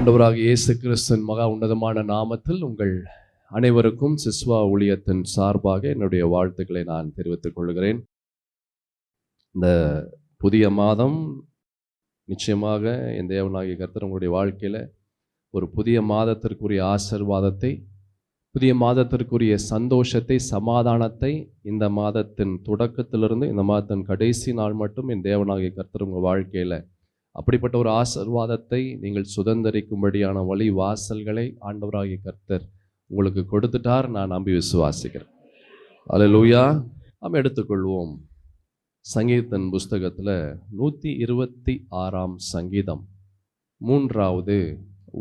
ஆண்டவராகிய இயேசு கிறிஸ்துவின் மகா உன்னதமான நாமத்தில் உங்கள் அனைவருக்கும் சிஸ்வா ஊழியத்தின் சார்பாக என்னுடைய வாழ்த்துக்களை நான் தெரிவித்துக் கொள்கிறேன். இந்த புதிய மாதம் நிச்சயமாக என் தேவனாகிய கர்த்தர் உங்களுடைய வாழ்க்கையில் ஒரு புதிய மாதத்திற்குரிய ஆசீர்வாதத்தை, புதிய மாதத்திற்குரிய சந்தோஷத்தை, சமாதானத்தை இந்த மாதத்தின் தொடக்கத்திலிருந்து இந்த மாதத்தின் கடைசி நாள் மட்டும் என் தேவனாகிய கர்த்தர் உங்கள் வாழ்க்கையில் அப்படிப்பட்ட ஒரு ஆசீர்வாதத்தை நீங்கள் சுதந்திரிக்கும்படியான வழி வாசல்களை ஆண்டவராகிய கர்த்தர் உங்களுக்கு கொடுத்துட்டார். நான் நம்பி விசுவாசிக்கிறேன். அல்லேலூயா. நாம் எடுத்துக்கொள்வோம். சங்கீதத்தின் புஸ்தகத்தில் 126ஆம் சங்கீதம் 3வது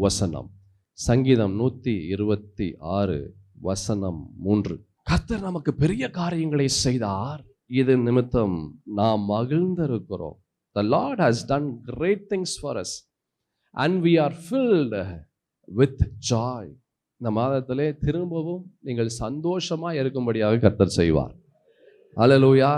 வசனம். சங்கீதம் 126 வசனம் 3. கர்த்தர் நமக்கு பெரிய காரியங்களை செய்தார், இது நிமித்தம் நாம் மகிழ்ந்திருக்கிறோம். The Lord has done great things for us and we are filled with joy. இந்த மாதத்திலே திரும்பவும் நீங்கள் சந்தோஷமாக இருக்கும்படியாக கர்த்தர் செய்வார். அல்லேலூயா.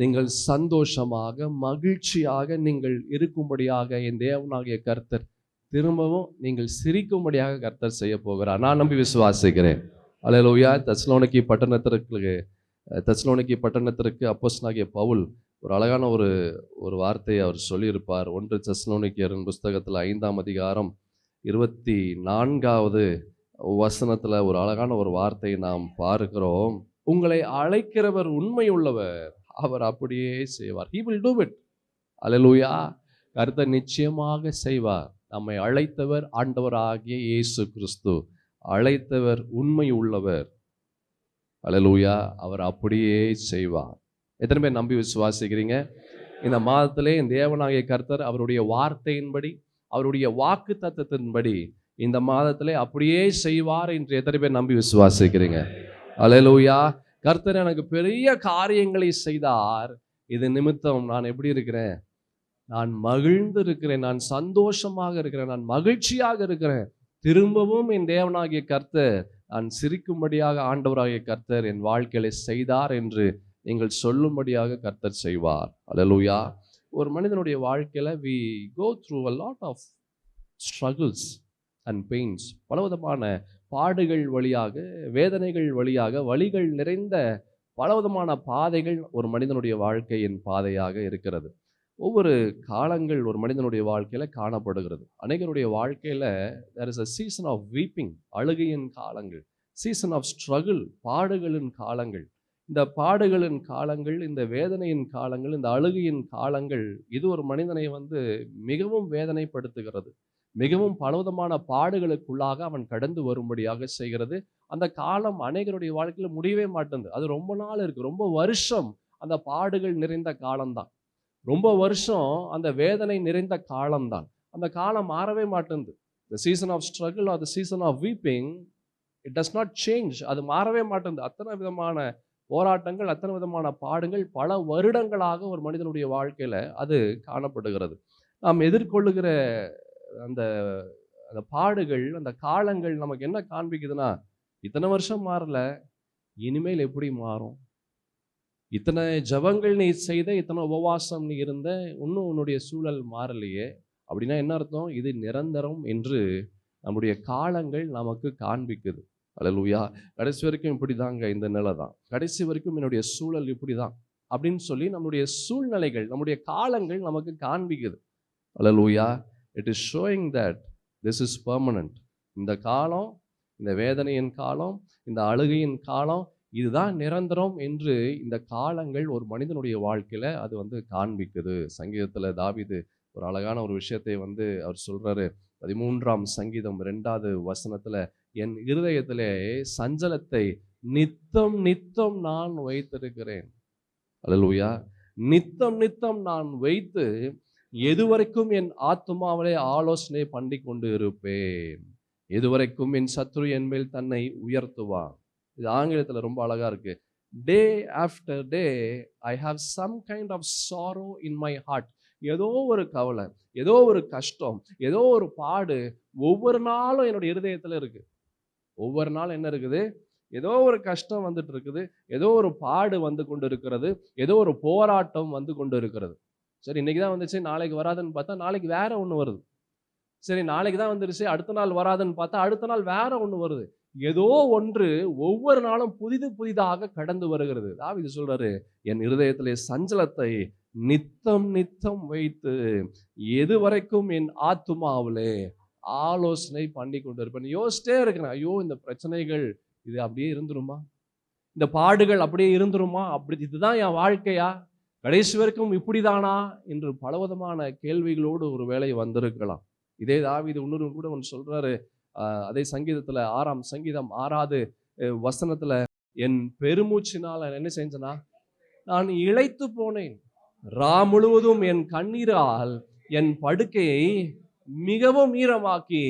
நீங்கள் சந்தோஷமாக மகிழ்ச்சியாக நீங்கள் இருக்கும்படியாக என் தேவனாகிய கர்த்தர் திரும்பவும் நீங்கள் சிரிக்கும்படியாக கர்த்தர் செய்ய போகிறார். நான் நம்பி விசுவாசிக்கிறேன். அல்லேலூயா. தெசலோனிக்கே பட்டணத்திற்கு அப்போஸ்தலனாகிய பவுல் ஒரு அழகான ஒரு வார்த்தையை அவர் சொல்லியிருப்பார். 1 தெசலோனிக்கேயரின் புஸ்தகத்தில் 5ஆம் அதிகாரம் 24வது வசனத்தில் ஒரு அழகான ஒரு வார்த்தையை நாம் பார்க்கிறோம். உங்களை அழைக்கிறவர் உண்மை உள்ளவர், அவர் அப்படியே செய்வார். He will do it. அல்லேலூயா. கர்த்தர் நிச்சயமாக செய்வார். நம்மை அழைத்தவர் ஆண்டவராகிய இயேசு கிறிஸ்து. அழைத்தவர் உண்மை உள்ளவர். அல்லேலூயா. அவர் அப்படியே செய்வார். எத்தனை பேர் நம்பி விசுவாசிக்கிறீங்க? இந்த மாதத்திலே இந்த தேவனாகிய கர்த்தர் அவருடைய வார்த்தையின்படி, அவருடைய வாக்கு தத்தத்தின்படி இந்த மாதத்திலே அப்படியே செய்வார் என்று எத்தனை பேர் நம்பி விசுவாசிக்கிறீங்க? அல்லேலூயா. கர்த்தர் எனக்கு பெரிய காரியங்களை செய்தார், இது நிமித்தம் நான் எப்படி இருக்கிறேன்? நான் மகிழ்ந்து இருக்கிறேன், நான் சந்தோஷமாக இருக்கிறேன், நான் மகிழ்ச்சியாக இருக்கிறேன். திரும்பவும் என் தேவனாகிய கர்த்தர் நான் சிரிக்கும்படியாக ஆண்டவராகிய கர்த்தர் என் வாழ்க்கையில செய்தார் என்று நீங்கள் சொல்லும்படியாக கர்த்தர் செய்வார். அல்லேலூயா. ஒரு மனிதனுடைய வாழ்க்கையில் we go through a lot of struggles and pains. பலவிதமான பாடுகள் வழியாக, வேதனைகள் வழியாக, வலிகள் நிறைந்த பலவிதமான பாதைகள் ஒரு மனிதனுடைய வாழ்க்கையின் பாதையாக இருக்கிறது. ஒவ்வொரு காலங்கள் ஒரு மனிதனுடைய வாழ்க்கையில் காணப்படுகிறது. அநேகருடைய வாழ்க்கையில் there is a season of weeping, அழுகையின் காலங்கள், season of struggle, பாடுகளின் காலங்கள். இந்த பாடுகளின் காலங்கள், இந்த வேதனையின் காலங்கள், இந்த அழுகையின் காலங்கள், இது ஒரு மனிதனை மிகவும் வேதனைப்படுத்துகிறது. மிகவும் பலவிதமான பாடுகளுக்குள்ளாக அவன் கடந்து வரும்படியாக செய்கிறது. அந்த காலம் அநேகருடைய வாழ்க்கையில் முடியவே மாட்டேங்குது. அது ரொம்ப நாள் இருக்கு, ரொம்ப வருஷம் அந்த பாடுகள் நிறைந்த காலம்தான், ரொம்ப வருஷம் அந்த வேதனை நிறைந்த காலம்தான். அந்த காலம் மாறவே மாட்டேங்குது. The season of struggle or the season of weeping, it does not change. அது மாறவே மாட்டேங்குது. அத்தனை விதமான போராட்டங்கள், அத்தனை விதமான பாடுகள் பல வருடங்களாக ஒரு மனிதனுடைய வாழ்க்கையில் அது காணப்படுகிறது. நாம் எதிர்கொள்ளுகிற அந்த அந்த பாடுகள், அந்த காலங்கள் நமக்கு என்ன காண்பிக்குதுன்னா, இத்தனை வருஷம் மாறல, இனிமேல் எப்படி மாறும்? இத்தனை ஜபங்கள் நீ செய்த, இத்தனை உபவாசம் நீ இருந்த, இன்னும் உன்னுடைய சூழல் மாறலையே, அப்படின்னா என்ன அர்த்தம்? இது நிரந்தரம் என்று நம்முடைய காலங்கள் நமக்கு காண்பிக்குது. அல்லேலூயா. கடைசி வரைக்கும் இப்படி தாங்க, இந்த நிலை தான், கடைசி வரைக்கும் என்னுடைய சூழல் இப்படி தான் அப்படின்னு சொல்லி நம்முடைய சூழ்நிலைகள், நம்முடைய காலங்கள் நமக்கு காண்பிக்குது. Hallelujah. It is showing that this is permanent. இந்த காலம், இந்த வேதனையின் காலம், இந்த அழுகையின் காலம், இதுதான் நிரந்தரம் என்று இந்த காலங்கள் ஒரு மனிதனுடைய வாழ்க்கையில் அது காண்பிக்குது. சங்கீதத்தில் தாவீது ஒரு அழகான ஒரு விஷயத்தை அவர் சொல்றாரு. 13ஆம் சங்கீதம் 2வது வசனத்துல, என் இருதயத்திலே சஞ்சலத்தை நித்தம் நித்தம் நான் வைத்திருக்கிறேன். அல்லேலூயா. நித்தம் நித்தம் நான் வைத்து எதுவரைக்கும் என் ஆத்துமாவிலே ஆலோசனை பண்ணி கொண்டு இருப்பேன், எதுவரைக்கும் என் சத்ரு என் மேல் தன்னை உயர்த்துவான். இது ஆங்கிலத்தில் ரொம்ப அழகா இருக்கு. Day after day I have some kind of sorrow in my heart. ஏதோ ஒரு கவலை, ஏதோ ஒரு கஷ்டம், ஏதோ ஒரு பாடு ஒவ்வொரு நாளும் என்னுடைய இருதயத்தில் இருக்கு. ஒவ்வொரு நாள் என்ன இருக்குது? ஏதோ ஒரு கஷ்டம் வந்துட்டு இருக்குது, ஏதோ ஒரு பாடு வந்து கொண்டு இருக்கிறது, ஏதோ ஒரு போராட்டம் வந்து கொண்டு இருக்கிறது. சரி, இன்னைக்கு தான் வந்துச்சு, நாளைக்கு வராதுன்னு பார்த்தா நாளைக்கு வேற ஒன்று வருது. சரி நாளைக்கு தான் வந்துருச்சு, அடுத்த நாள் வராதுன்னு பார்த்தா அடுத்த நாள் வேற ஒண்ணு வருது. ஏதோ ஒன்று ஒவ்வொரு நாளும் புதிது புதிதாக கடந்து வருகிறது. தாவீது சொல்றாரு, என் இருதயத்திலே சஞ்சலத்தை நித்தம் நித்தம் வைத்து எதுவரைக்கும் என் ஆத்துமாவிலே ஆலோசனை பண்ணி கொண்டு இருப்பேன். யோசிச்சிட்டே இருக்கிறேன், ஐயோ இந்த பிரச்சனைகள் இது அப்படியே இருந்துருமா, இந்த பாடுகள் அப்படியே இருந்துருமா, அப்படி இதுதான் என் வாழ்க்கையா, கடைசி வரைக்கும் இப்படிதானா என்று பலவிதமான கேள்விகளோடு ஒரு வேளை வந்திருக்கலாம். இதே தாவீது இன்னொரு கூட ஒன்று சொல்றாரு. அதே சங்கீதத்துல 6ஆம் சங்கீதம் 6வது வசனத்துல, என் பெருமூச்சினால் என்ன செஞ்சனா, நான் இளைத்து போனேன், ரா முழுவதும் என் கண்ணீரால் என் படுக்கையை மிகவும் ஈரமாக்கி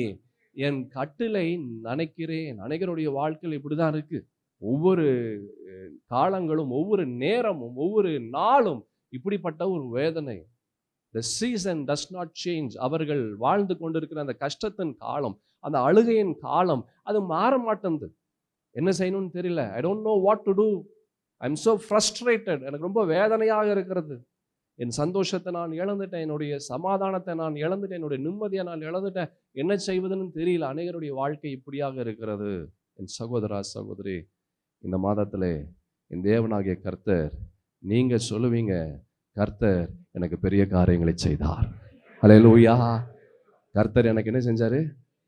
என் கட்டிலை நனைக்கிறேன். அநேகருடைய வாழ்க்கையில் இப்படிதான் இருக்கு. ஒவ்வொரு காலங்களும் ஒவ்வொரு நேரமும் ஒவ்வொரு நாளும் இப்படிப்பட்ட ஒரு வேதனை. The season does not change. அவர்கள் வாழ்ந்து கொண்டிருக்கிற அந்த கஷ்டத்தின் காலம், அந்த அழுகையின் காலம், அது மாற மாட்டேங்குது. என்ன செய்யணும்னு தெரியல. I don't know what to do. I'm so frustrated. எனக்கு ரொம்ப வேதனையாக இருக்கிறது. என் சந்தோஷத்தை நான் இழந்துட்டேன், என்னுடைய சமாதானத்தை நான் இழந்துட்டேன், என்னுடைய நிம்மதியை நான் இழந்துட்டேன், என்ன செய்வதுன்னு தெரியல. அநேகருடைய வாழ்க்கை இப்படியாக இருக்கிறது. என் சகோதரா சகோதரி, இந்த மாதத்திலே என் தேவனாகிய கர்த்தர், நீங்க சொல்லுவீங்க, கர்த்தர் எனக்கு பெரிய காரியங்களை செய்தார். அல்லேலூயா. கர்த்தர் எனக்கு என்ன செஞ்சாரு?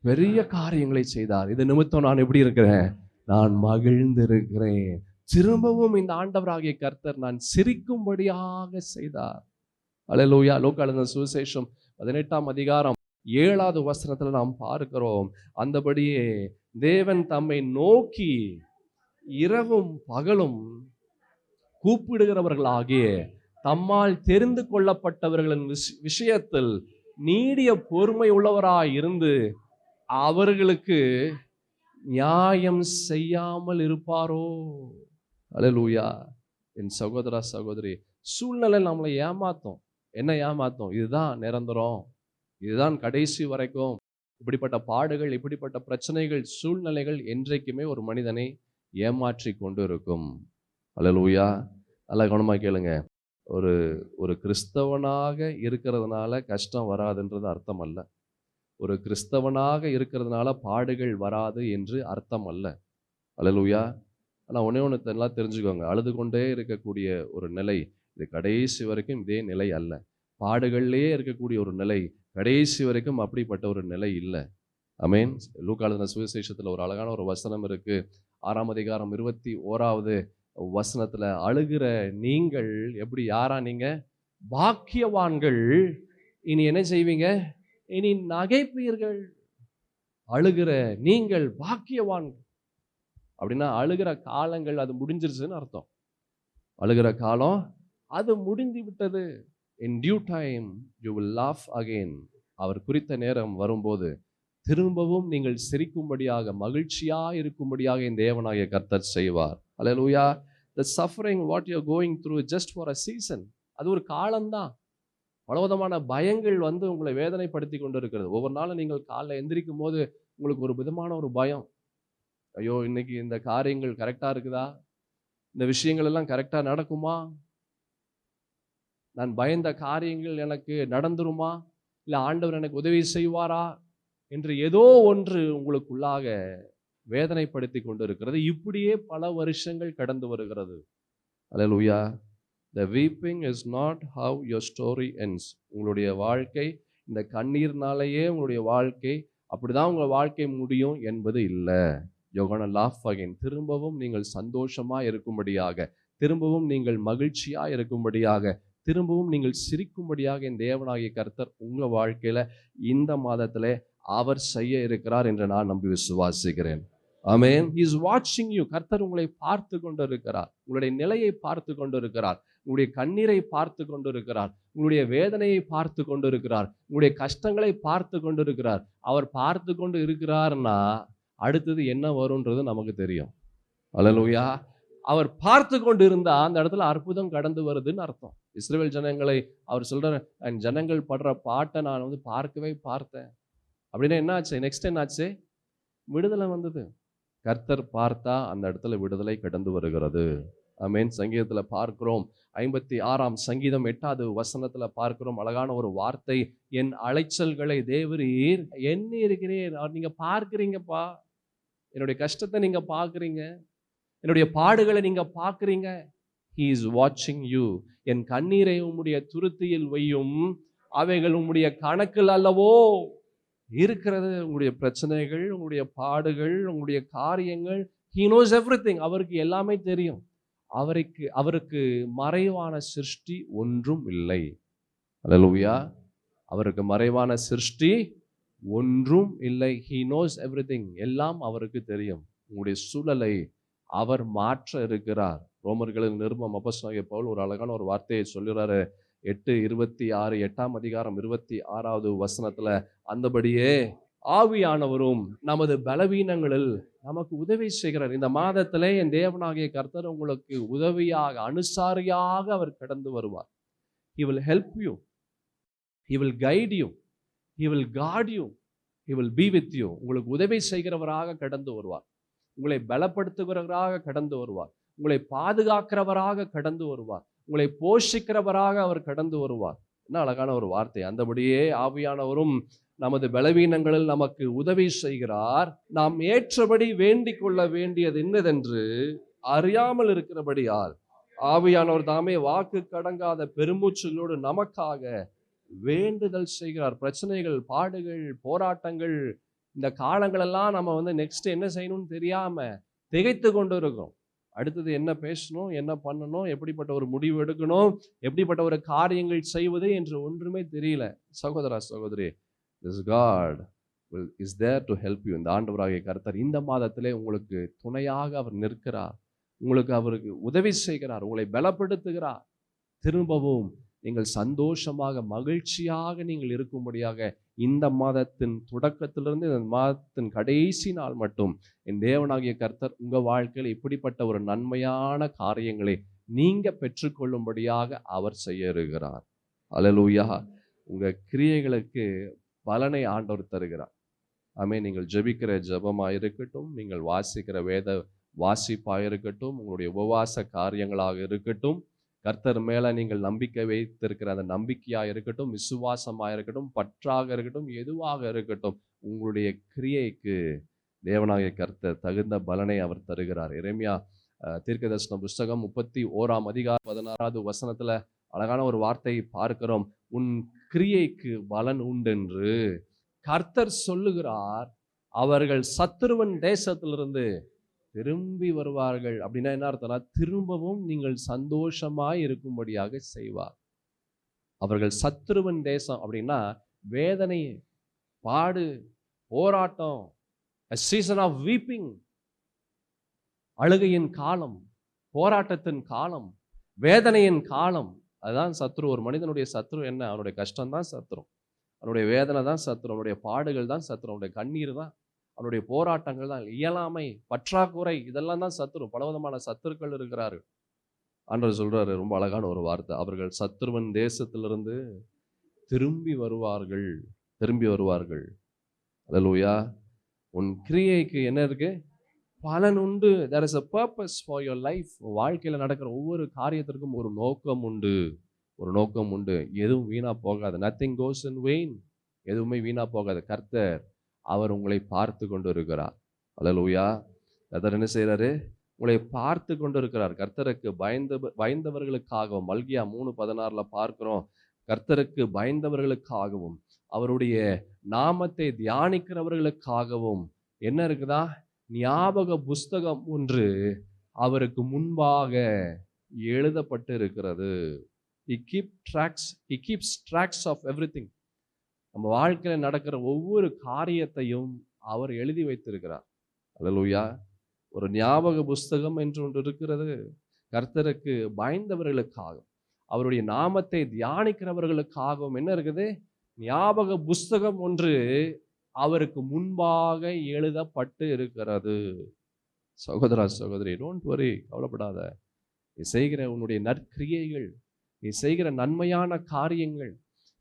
பெரிய காரியங்களை செய்தார். இது நிமித்தம் நான் எப்படி இருக்கிறேன்? நான் மகிழ்ந்திருக்கிறேன். திரும்பவும் இந்த ஆண்டவராகிய கர்த்தர் நான் சிரிக்கும்படியாக செய்தார். அல்லேலூயா. லூக்கா எழுதின சுவிசேஷம் 18ஆம் அதிகாரம் 7வது வசனத்துல நாம் பார்க்கிறோம், அந்தபடியே தேவன் தம்மை நோக்கி இரவும் பகலும் கூப்பிடுகிறவர்களாகிய தம்மால் தெரிந்து கொள்ளப்பட்டவர்களின் விஷயத்தில் நீடிய பொறுமை உள்ளவராய் இருந்து அவர்களுக்கு நியாயம் செய்யாமல் இருப்பாரோ? அல்லேலூயா. என் சகோதரா சகோதரி, சூழ்நிலை நம்மளை ஏமாத்தும். என்ன ஏமாத்தும்? இதுதான் நிரந்தரம், இதுதான் கடைசி வரைக்கும். இப்படிப்பட்ட பாடுகள், இப்படிப்பட்ட பிரச்சனைகள், சூழ்நிலைகள் என்றைக்குமே ஒரு மனிதனை ஏமாற்றி கொண்டு இருக்கும். அல்லேலூயா. நல்லா கவனமா கேளுங்க. ஒரு கிறிஸ்தவனாக இருக்கிறதுனால கஷ்டம் வராதுன்றது அர்த்தம் அல்ல. ஒரு கிறிஸ்தவனாக இருக்கிறதுனால பாடுகள் வராது என்று அர்த்தம் அல்ல. அல்லேலூயா. ஆனால் ஒன்று எல்லாம் தெரிஞ்சுக்கோங்க, அழுது கொண்டே இருக்கக்கூடிய ஒரு நிலை இது கடைசி வரைக்கும் இதே நிலை அல்ல. பாடுகள்லேயே இருக்கக்கூடிய ஒரு நிலை கடைசி வரைக்கும் அப்படிப்பட்ட ஒரு நிலை இல்லை. ஆமென். லூக்கா எழுதின சுவிசேஷத்தில் ஒரு அழகான ஒரு வசனம் இருக்கு. 6ஆம் அதிகாரம் 21வது வசனத்துல, அழுகிற நீங்கள் எப்படி, யாரா நீங்க? பாக்கியவான்கள், இனி என்ன செய்வீங்க? இனி நகைப்பீர்கள். அழுகிற நீங்கள் பாக்கியவான்கள் அப்படின்னா அழுகிற காலங்கள் அது முடிஞ்சிருச்சுன்னு அர்த்தம். அழுகிற காலம் அது முடிந்து விட்டது. In due time you will laugh again. அவர் குறித்த நேரம் வரும்போது திரும்பவும் நீங்கள் சிரிக்கும்படியாக, மகிழ்ச்சியா இருக்கும்படியாக இந்த தேவனாகிய கர்த்தர் செய்வார். அல்லேலூயா. The suffering what you are going through just for a season. அது ஒரு காலம்தான். பலவிதமான பயங்கள் வந்து உங்களை வேதனைப்படுத்தி கொண்டு இருக்கிறது. ஒவ்வொரு நாளும் நீங்கள் காலைல எந்திரிக்கும் போது உங்களுக்கு ஒரு விதமான ஒரு பயம். ஐயோ, இன்னைக்கு இந்த காரியங்கள் கரெக்டா இருக்குதா? இந்த விஷயங்கள் எல்லாம் கரெக்டா நடக்குமா? நான் பயந்த காரியங்கள் எனக்கு நடந்துருமா? இல்லை ஆண்டவர் எனக்கு உதவி செய்வாரா என்று ஏதோ ஒன்று உங்களுக்குள்ளாக வேதனைப்படுத்தி கொண்டு இருக்கிறது. இப்படியே பல வருஷங்கள் கடந்து வருகிறது. அல்லேலூயா. The weeping is not how your story ends. உங்களுடைய வாழ்க்கை இந்த கண்ணீர்னாலேயே உங்களுடைய வாழ்க்கை அப்படிதான் உங்கள் வாழ்க்கை முடியும் என்பது இல்லை. You're gonna laugh again. திரும்பவும் நீங்கள் சந்தோஷமா இருக்கும்படியாக, திரும்பவும் நீங்கள் மகிழ்ச்சியா இருக்கும்படியாக, திரும்பவும் நீங்கள் சிரிக்கும்படியாக என் தேவனாகிய கர்த்தர் உங்க வாழ்க்கையில இந்த மாதத்திலே அவர் செய்ய இருக்கிறார் என்று நான் நம்பி விசுவாசிக்கிறேன். ஆமென். He is watching you. கர்த்தர் உங்களை பார்த்து கொண்டிருக்கிறார். உங்களுடைய நிலையை பார்த்து கொண்டிருக்கிறார். உங்களுடைய கண்ணீரை பார்த்து கொண்டிருக்கிறார். உங்களுடைய வேதனையை பார்த்து கொண்டிருக்கிறார். உங்களுடைய கஷ்டங்களை பார்த்து கொண்டிருக்கிறார். அவர் பார்த்து கொண்டு இருக்கிறார்னா அடுத்தது என்ன வரும்ன்றது நமக்கு தெரியும். அல்லேலூயா. அவர் பார்த்து கொண்டு இருந்தா அந்த இடத்துல அற்புதம் கடந்து வருதுன்னு அர்த்தம். இஸ்ரவேல் ஜனங்களை அவர் சொல்ற, என் ஜனங்கள் படுற பாட்டை நான் வந்து பார்க்கவே பார்த்தேன் அப்படின்னா என்ன ஆச்சு? நெக்ஸ்ட் என்ன ஆச்சு? விடுதலை வந்தது. கர்த்தர் பார்த்தா அந்த இடத்துல விடுதலை கடந்து வருகிறது. ஆமென். சங்கீதத்துல பார்க்கிறோம், 56ஆம் சங்கீதம் 8வது வசனத்துல பார்க்கிறோம் அழகான ஒரு வார்த்தை, என் அலைச்சல்களை தேவரீர் எண்ணி இருக்கிறீர். நீங்க பார்க்கிறீங்கப்பா, என்னுடைய கஷ்டத்தை நீங்க பார்க்கிறீங்க, என்னுடைய பாடுகளை நீங்க பார்க்கிறீங்க. He is watching you. என் கண்ணீரை உம்முடைய துருத்தியில் வையும், அவைகள் உம்முடைய கணக்கில் அல்லவோ இருக்கிறது. உங்களுடைய பிரச்சனைகள், உங்களுடைய பாடுகள், உங்களுடைய காரியங்கள், He knows everything. அவருக்கு எல்லாமே தெரியும். அவருக்கு மறைவான சிருஷ்டி ஒன்றும் இல்லை. அல்லேலூயா. அவருக்கு மறைவான சிருஷ்டி ஒன்றும் இல்லை. He knows everything. எல்லாம் அவருக்கு தெரியும். உங்களுடைய சூழலை அவர் மாற்ற இருக்கிறார். ரோமர்களின் நிருபம் அப்போஸ்தலனாகிய பவுல் ஒரு அழகான ஒரு வார்த்தையை சொல்லுறாரு. 8:26 8ஆம் அதிகாரம் 26வது வசனத்துல, அந்தபடியே ஆவியானவரும் நமது பலவீனங்களில் நமக்கு உதவி செய்கிறார். இந்த மாதத்திலே என் தேவனாகிய கர்த்தர் உங்களுக்கு உதவியாக, அனுசாரியாக அவர் கடந்து வருவார். He will help you. He will guide you. He will guard you. He will be with you. உங்களுக்கு உதவி செய்கிறவராக கடந்து வருவார். உங்களை பலப்படுத்துகிறவராக கடந்து வருவார். உங்களை பாதுகாக்கிறவராக கடந்து வருவார். உங்களை போஷிக்கிறவராக அவர் கடந்து வருவார். என்ன அழகான ஒரு வார்த்தை. அந்தபடியே ஆவியானவரும் நமது பலவீனங்களில் நமக்கு உதவி செய்கிறார். நாம் ஏற்றபடி வேண்டிக் கொள்ள வேண்டியது என்னதென்று அறியாமல் இருக்கிறபடியால் ஆவியானவர் தாமே வாக்கு கடங்காத பெருமூச்சுகளோடு நமக்காக வேண்டுதல் செய்கிறார். பிரச்சனைகள், பாடுகள், போராட்டங்கள், இந்த காலங்களெல்லாம் நம்ம நெக்ஸ்ட் என்ன செய்யணும்னு தெரியாம திகைத்து கொண்டு இருக்கோம். அடுத்தது என்ன பேசணும், என்ன பண்ணணும், எப்படிப்பட்ட ஒரு முடிவு எடுக்கணும், எப்படிப்பட்ட ஒரு காரியங்கள் செய்வது என்று ஒன்றுமே தெரியல. சகோதரா சகோதரி, this God is there to help you. இந்த ஆண்டவராகிய கர்த்தர் இந்த மாதத்திலே உங்களுக்கு துணையாக அவர் நிற்கிறார். அவருக்கு உதவி செய்கிறார், உங்களை பலப்படுத்துகிறார். திரும்பவும் நீங்கள் சந்தோஷமாக, மகிழ்ச்சியாக நீங்கள் இருக்கும்படியாக இந்த மாதத்தின் தொடக்கத்திலிருந்து இந்த மாதத்தின் கடைசி நாள் மட்டும் என் தேவனாகிய கர்த்தர் உங்க வாழ்க்கையில் இப்படிப்பட்ட ஒரு நன்மையான காரியங்களை நீங்க பெற்றுக்கொள்ளும்படியாக அவர் செய்ய இருக்கிறார். அல்லேலூயா. உங்க கிரியைகளுக்கு பலனை ஆண்டவர் தருகிறார். ஆமென். நீங்கள் ஜெபிக்கிற ஜெபமாக இருக்கட்டும், நீங்கள் வாசிக்கிற வேத வாசிப்பாக இருக்கட்டும், உங்களுடைய உபவாச காரியங்களாக இருக்கட்டும், கர்த்தர் மேல நீங்கள் நம்பிக்கை வைத்திருக்கிற அந்த நம்பிக்கையாக இருக்கட்டும், விசுவாசமாக இருக்கட்டும், பற்றாக இருக்கட்டும், எதுவாக இருக்கட்டும், உங்களுடைய கிரியைக்கு தேவனாகிய கர்த்தர் தகுந்த பலனை அவர் தருகிறார். எரேமியா தீர்க்கதரிசன புஸ்தகம் 31ஆம் அதிகாரம் 16வது வசனத்துல அழகான ஒரு வார்த்தையை பார்க்கிறோம். உன் கிரியைக்கு பலன் உண்டென்று கர்த்தர் சொல்லுகிறார். அவர்கள் சத்துருவன் தேசத்திலிருந்து திரும்பி வருவார்கள். அப்படின்னா என்ன அர்த்தம்னா, திரும்பவும் நீங்கள் சந்தோஷமாய் இருக்கும்படியாக செய்வார். அவர்கள் சத்துருவன் தேசம் அப்படின்னா வேதனை, பாடு, போராட்டம், a season of weeping, அழுகையின் காலம், போராட்டத்தின் காலம், வேதனையின் காலம். அதுதான் சத்ரு. ஒரு மனிதனுடைய சத்ரு என்ன? அவனுடைய கஷ்டம் தான் சத்ரு, அவனுடைய வேதனை தான் சத்ரு, அவனுடைய பாடுகள் தான் சத்ரு, அவனுடைய கண்ணீர் தான், அவனுடைய போராட்டங்கள் தான், இயலாமை, பற்றாக்குறை, இதெல்லாம் தான் சத்ரு. பலவிதமான சத்துருக்கள் இருக்கிறார்கள். ஆண்டவர் சொல்றாரு ரொம்ப அழகான ஒரு வார்த்தை, அவர்கள் சத்ருவன் தேசத்திலிருந்து திரும்பி வருவார்கள், திரும்பி வருவார்கள். அல்லேலூயா. உன் கிரியைக்கு என்ன இருக்கு? பலன் உண்டு. There is a purpose for your life. வாழ்க்கையில் நடக்கிற ஒவ்வொரு காரியத்திற்கும் ஒரு நோக்கம் உண்டு, ஒரு நோக்கம் உண்டு. எதுவும் வீணா போகாது. Nothing goes in vain. எதுவுமே வீணா போகாது. கர்த்தர் அவர் உங்களை பார்த்து கொண்டு இருக்கிறார். அல்லேலூயா. கர்த்தர் என்ன செய்யறாரு? உங்களை பார்த்து கொண்டு இருக்கிறார். கர்த்தருக்கு பயந்தவர்களுக்காகவும், மல்கியா 3:16 பார்க்கிறோம், கர்த்தருக்கு பயந்தவர்களுக்காகவும் அவருடைய நாமத்தை தியானிக்கிறவர்களுக்காகவும் என்ன இருக்குதா? ஞாபக புஸ்தகம் ஒன்று அவருக்கு முன்பாக எழுதப்பட்டு இருக்கிறது. He keeps tracks of everything. நம்ம வாழ்க்கையில நடக்கிற ஒவ்வொரு காரியத்தையும் அவர் எழுதி வைத்திருக்கிறார். அல்லேலூயா. ஒரு ஞாபக புஸ்தகம் என்று ஒன்று இருக்கிறது. கர்த்தருக்கு பயந்தவர்களுக்காக, அவருடைய நாமத்தை தியானிக்கிறவர்களுக்காகவும் என்ன இருக்குது? ஞாபக புஸ்தகம் ஒன்று அவருக்கு முன்பாக எழுதப்பட்டு இருக்கிறது. சகோதரா சகோதரி, டோன்ட் வரி, கவலைப்படாத. நீ செய்கிற உன்னுடைய நற்கிரியைகள், நீ செய்கிற நன்மையான காரியங்கள்,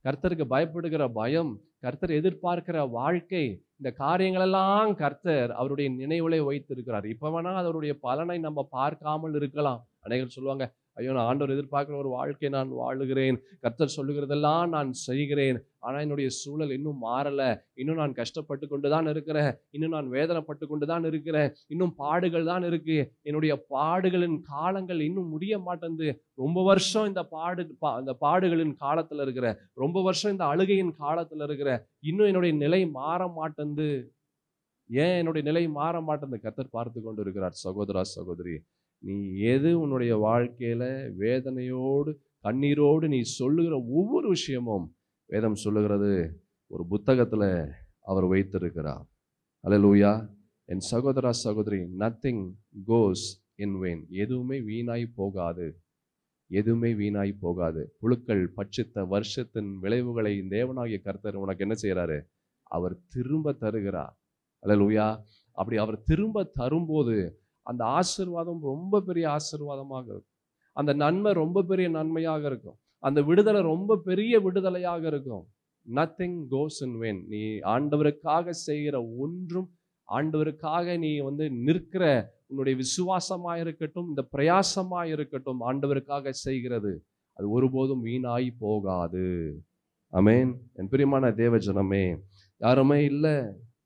கர்த்தருக்கு பயப்படுகிற பயம், கர்த்தர் எதிர்பார்க்கிற வாழ்க்கை, இந்த காரியங்களெல்லாம் கர்த்தர் அவருடைய நினைவுகளை வைத்திருக்கிறார். இப்ப வேணா அவருடைய பலனை நம்ம பார்க்காமல் இருக்கலாம். அநேகர் சொல்லுவாங்க, ஐயோ நான் ஆண்டவர் எதிர்பார்க்கிற ஒரு வாழ்க்கை நான் வாழுகிறேன், கர்த்தர் சொல்லுகிறதெல்லாம் நான் செய்கிறேன், ஆனா என்னுடைய சூழல் இன்னும் மாறல, இன்னும் நான் கஷ்டப்பட்டு கொண்டு தான் இருக்கிறேன், இன்னும் நான் வேதனைப்பட்டு கொண்டு தான் இருக்கிறேன், இன்னும் பாடுகள் தான் இருக்கு, என்னுடைய பாடுகளின் காலங்கள் இன்னும் முடிய மாட்டேங்குது, ரொம்ப வருஷம் இந்த பாடுகளின் காலத்துல இருக்கிற, ரொம்ப வருஷம் இந்த அழுகையின் காலத்துல இருக்கிற, இன்னும் என்னுடைய நிலை மாற மாட்டேங்குது. ஏன் என்னுடைய நிலை மாற மாட்டேங்குது? கர்த்தர் பார்த்து கொண்டு இருக்கிறார். சகோதரா சகோதரி, நீ எது உன்னுடைய வாழ்க்கையில வேதனையோடு கண்ணீரோடு நீ சொல்லுகிற ஒவ்வொரு விஷயமும் வேதம் சொல்லுகிறது ஒரு புத்தகத்துல அவர் வைத்திருக்கிறார். அல்லேலூயா. என் சகோதரா சகோதரி, நத்திங் கோஸ் இன் வெயின். எதுவுமே வீணாய் போகாது, எதுவுமே வீணாய் போகாது. புழுக்கள் பட்சித்த வருஷத்தின் விளைவுகளை தேவனாகிய கர்த்தர் உனக்கு என்ன செய்யறாரு? அவர் திரும்ப தருகிறார். அல்லேலூயா. அப்படி அவர் திரும்ப தரும்போது அந்த ஆசீர்வாதம் ரொம்ப பெரிய ஆசீர்வாதமாக இருக்கும், அந்த நன்மை ரொம்ப பெரிய நன்மையாக இருக்கும், அந்த விடுதலை ரொம்ப பெரிய விடுதலையாக இருக்கும். Nothing goes in vain. நீ ஆண்டவருக்காக செய்கிற ஒன்றும், ஆண்டவருக்காக நீ நிற்கிற உன்னுடைய விசுவாசமா இருக்கட்டும், இந்த பிரயாசமா இருக்கட்டும், ஆண்டவருக்காக செய்கிறது அது ஒருபோதும் வீணாய் போகாது. ஆமென். என் பிரியமான தேவ ஜனமே, யாருமே இல்லை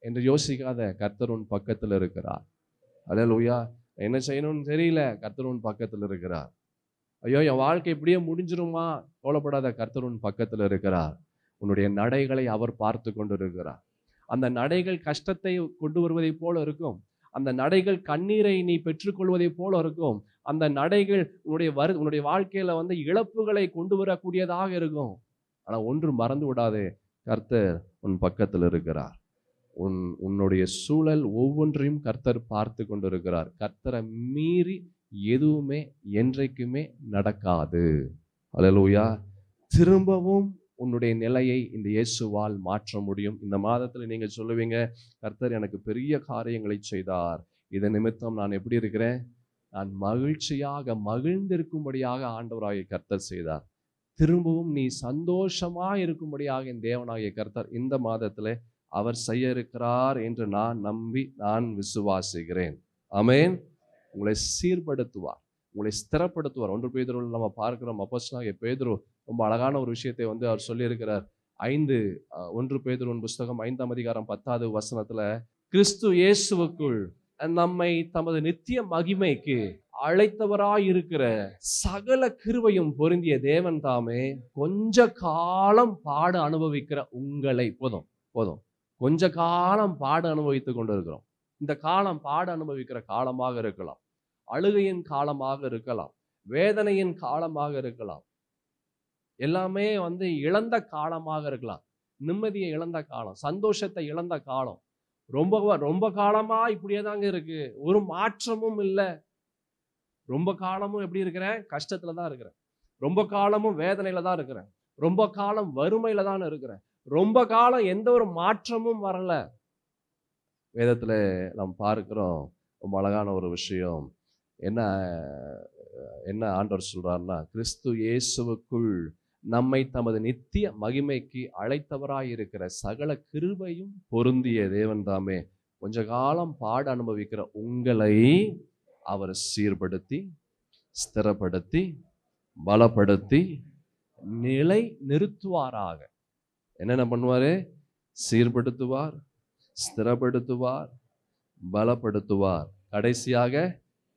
என்று யோசிக்காத, கர்த்தர் உன் பக்கத்தில் இருக்கிறார். அல்லேலூயா. என்ன செய்யணும்னு தெரியல, கர்த்தர் உன் பக்கத்தில் இருக்கிறார். ஐயோ என் வாழ்க்கை இப்படியே முடிஞ்சிருமா? கவலைப்படாத, கர்த்தர் உன் பக்கத்தில் இருக்கிறார். உன்னுடைய நடைகளை அவர் பார்த்து கொண்டு இருக்கிறார். அந்த நடைகள் கஷ்டத்தை கொண்டு வருவதை போல இருக்கும், அந்த நடைகள் கண்ணீரை நீ பெற்றுக்கொள்வதை போல இருக்கும், அந்த நடைகள் உன்னுடைய வாழ்க்கையில இழப்புகளை கொண்டு வரக்கூடியதாக இருக்கும். ஆனா ஒன்று மறந்து விடாதே, கர்த்தர் உன் பக்கத்தில் இருக்கிறார். உன்னுடைய சூழல் ஒவ்வொன்றையும் கர்த்தர் பார்த்து கொண்டிருக்கிறார். கர்த்தரை மீறி எதுவுமே என்றைக்குமே நடக்காது. அல்லேலூயா. திரும்பவும் உன்னுடைய நிலையை இந்த இயேசுவால் மாற்ற முடியும். இந்த மாதத்துல நீங்க சொல்லுவீங்க, கர்த்தர் எனக்கு பெரிய காரியங்களை செய்தார், இதன் நிமித்தம் நான் எப்படி இருக்கிறேன்? நான் மகிழ்ச்சியாக மகிழ்ந்திருக்கும்படியாக ஆண்டவராகிய கர்த்தர் செய்தார். திரும்பவும் நீ சந்தோஷமா இருக்கும்படியாக என் தேவனாகிய கர்த்தர் இந்த மாதத்துல அவர் செய்ய இருக்கிறார் என்று நான் நம்பி நான் விசுவாசிக்கிறேன். ஆமென். உங்களை சீர்படுத்துவார், உங்களை ஸ்திரப்படுத்துவார். 1 பேதுருவில் நம்ம பார்க்கிறோம், அப்போஸ்தலனாகிய பேதுரு ரொம்ப அழகான ஒரு விஷயத்தை அவர் சொல்லியிருக்கிறார். 1 பேதுருவின் புஸ்தகம் 5ஆம் அதிகாரம் 10வது வசனத்துல, கிறிஸ்து இயேசுவுக்குள் நம்மை தமது நித்திய மகிமைக்கு அழைத்தவராயிருக்கிற சகல கிருபையும் பொருந்திய தேவன் தாமே கொஞ்ச காலம் பாடு அனுபவிக்கிற உங்களை, போதும் கொஞ்ச காலம் பாடு அனுபவித்துக் கொண்டு இருக்கிறோம். இந்த காலம் பாடு அனுபவிக்கிற காலமாக இருக்கலாம், அழுகையின் காலமாக இருக்கலாம், வேதனையின் காலமாக இருக்கலாம், எல்லாமே இழந்த காலமாக இருக்கலாம், நிம்மதியை இழந்த காலம், சந்தோஷத்தை இழந்த காலம், ரொம்ப காலமா இப்படியே தாங்க இருக்கு, ஒரு மாற்றமும் இல்லை. ரொம்ப காலமும் எப்படி இருக்கிறேன்? கஷ்டத்துல தான் இருக்கிறேன், ரொம்ப காலமும் வேதனையில தான் இருக்கிறேன், ரொம்ப காலம் வறுமையில தான் இருக்கிறேன், ரொம்ப காலம் எந்த ஒரு மாற்றமும் வரல. வேதத்துல நாம் பார்க்கிறோம் ரொம்ப அழகான ஒரு விஷயம். என்ன ஆண்டவர் சொல்றாருன்னா, கிறிஸ்து இயேசுவுக்குள் நம்மை தமது நித்திய மகிமைக்கு அழைத்தவராயிருக்கிற சகல கிருபையும் பொருந்திய தேவன் தாமே கொஞ்ச காலம் பாடு அனுபவிக்கிற உங்களை அவர் சீர்படுத்தி, ஸ்திரப்படுத்தி, பலப்படுத்தி, நிலை நிறுத்துவாராக. என்னென்ன பண்ணுவாரு? சீர்படுத்துவார், ஸ்திரப்படுத்துவார், பலப்படுத்துவார், கடைசியாக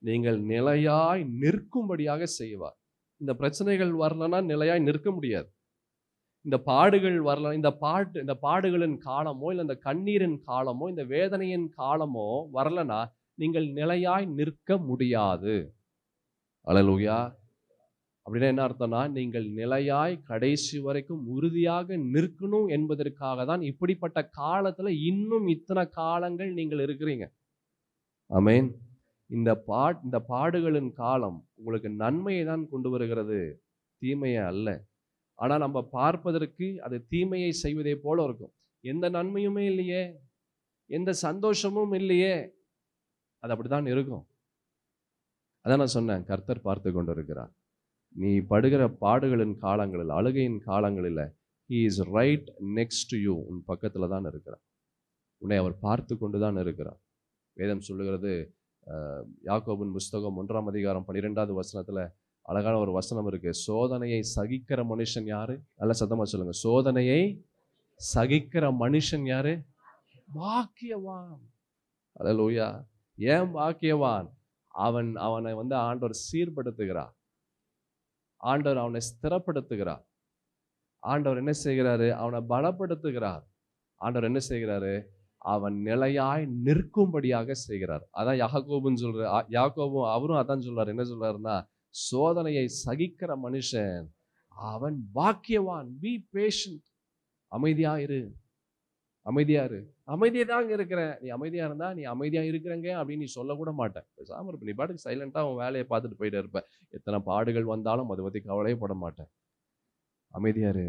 நீங்கள் நிலையாய் நிற்கும்படியாக செய்வார். இந்த பிரச்சனைகள் வரலன்னா நிலையாய் நிற்க முடியாது. இந்த பாடுகள் வரல, இந்த பாடுகளின் காலமோ, இல்லை இந்த கண்ணீரின் காலமோ, இந்த வேதனையின் காலமோ வரலனா நீங்கள் நிலையாய் நிற்க முடியாது. அல்லேலூயா. அப்படின்னா என்ன அர்த்தம்னா, நீங்கள் நிலையாய் கடைசி வரைக்கும் உறுதியாக நிற்கணும் என்பதற்காக தான் இப்படிப்பட்ட காலத்துல இன்னும் இத்தனை காலங்கள் நீங்கள் இருக்கிறீங்க. ஆமென். இந்த பாடுகளின் காலம் உங்களுக்கு நன்மையை தான் கொண்டு வருகிறது, தீமையை அல்ல. ஆனா நம்ம பார்ப்பதற்கு அது தீமையை செய்வதே போல இருக்கும். எந்த நன்மையுமே இல்லையே, எந்த சந்தோஷமும் இல்லையே, அது அப்படித்தான் இருக்கும். அதான் நான் சொன்னேன், கர்த்தர் பார்த்து கொண்டு இருக்கிறார். நீ படுகிற பாடுகளின் காலங்களில், அழுகையின் காலங்களில், he is right next to you, உன் பக்கத்துல தான் இருக்கிறார். உன்னை அவர் பார்த்து கொண்டு தான் இருக்கிறார். வேதம் சொல்லுகிறது, யாக்கோபின் புஸ்தகம் 1ஆம் அதிகாரம் 12வது வசனத்துல அழகான ஒரு வசனம் இருக்கு. சோதனையை சகிக்கிற மனுஷன் யாரு? நல்ல சத்தமா சொல்லுங்க. சோதனையை சகிக்கிற மனுஷன் யாரு? பாக்கியவான். அல்லேலூயா. ஏன் பாக்கியவான்? அவனை ஆண்டவர் சீர்படுத்துகிறார். ஆண்டவர் அவனை ஸ்திரப்படுத்துகிறார். ஆண்டவர் என்ன செய்கிறாரு? அவனை பலப்படுத்துகிறார். ஆண்டவர் என்ன செய்கிறாரு? அவன் நிலையாய் நிற்கும்படியாக செய்கிறார். அதான் யாக்கோபுன்னு சொல்ற யாக்கோபும் அவரும் அதான் சொல்றாரு. என்ன சொல்றாருன்னா, சோதனையை சகிக்கிற மனுஷன் அவன் பாக்கியவான். B patient. அமைதியா இரு, அமைதியா இரு. அமைதியா தாங்க இருக்கிறேன். நீ அமைதியா இருந்தா நீ அமைதியா இருக்கிறங்க அப்படின்னு நீ சொல்ல கூட மாட்டேன். பேசாம இருப்ப. நீ பாட்டுக்கு சைலண்டா உன் வேலையை பார்த்துட்டு போயிட்டே இருப்ப. எத்தனை பாடுகள் வந்தாலும் அதை பத்தி கவலையே பட மாட்டேன். அமைதியா இரு,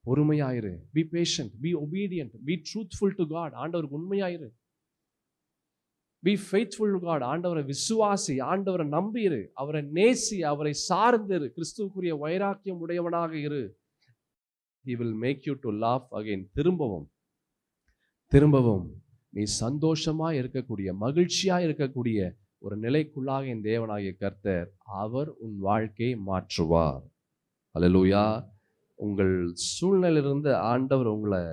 பொறுமையாயிரு. Be patient, be obedient, be truthful to God. ஆண்டவருக்கு உண்மையாயிரு. Be faithful to God. ஆண்டவரை விசுவாசி, ஆண்டவரை நம்பிரு, அவரை நேசி, அவரை சார்ந்திரு, கிறிஸ்துவுக்குரிய வைராக்கியம் உடையவனாக இரு. He will make you to laugh again. திரும்பவும் நீ சந்தோஷமா இருக்கக்கூடிய, மகிழ்ச்சியா இருக்கக்கூடிய ஒரு நிலைக்குள்ளாக என் தேவனாகிய கர்த்தர் அவர் உன் வாழ்க்கையை மாற்றுவார். அல்லேலூயா. உங்கள் சூழ்நிலையிலிருந்து ஆண்டவர் உங்களை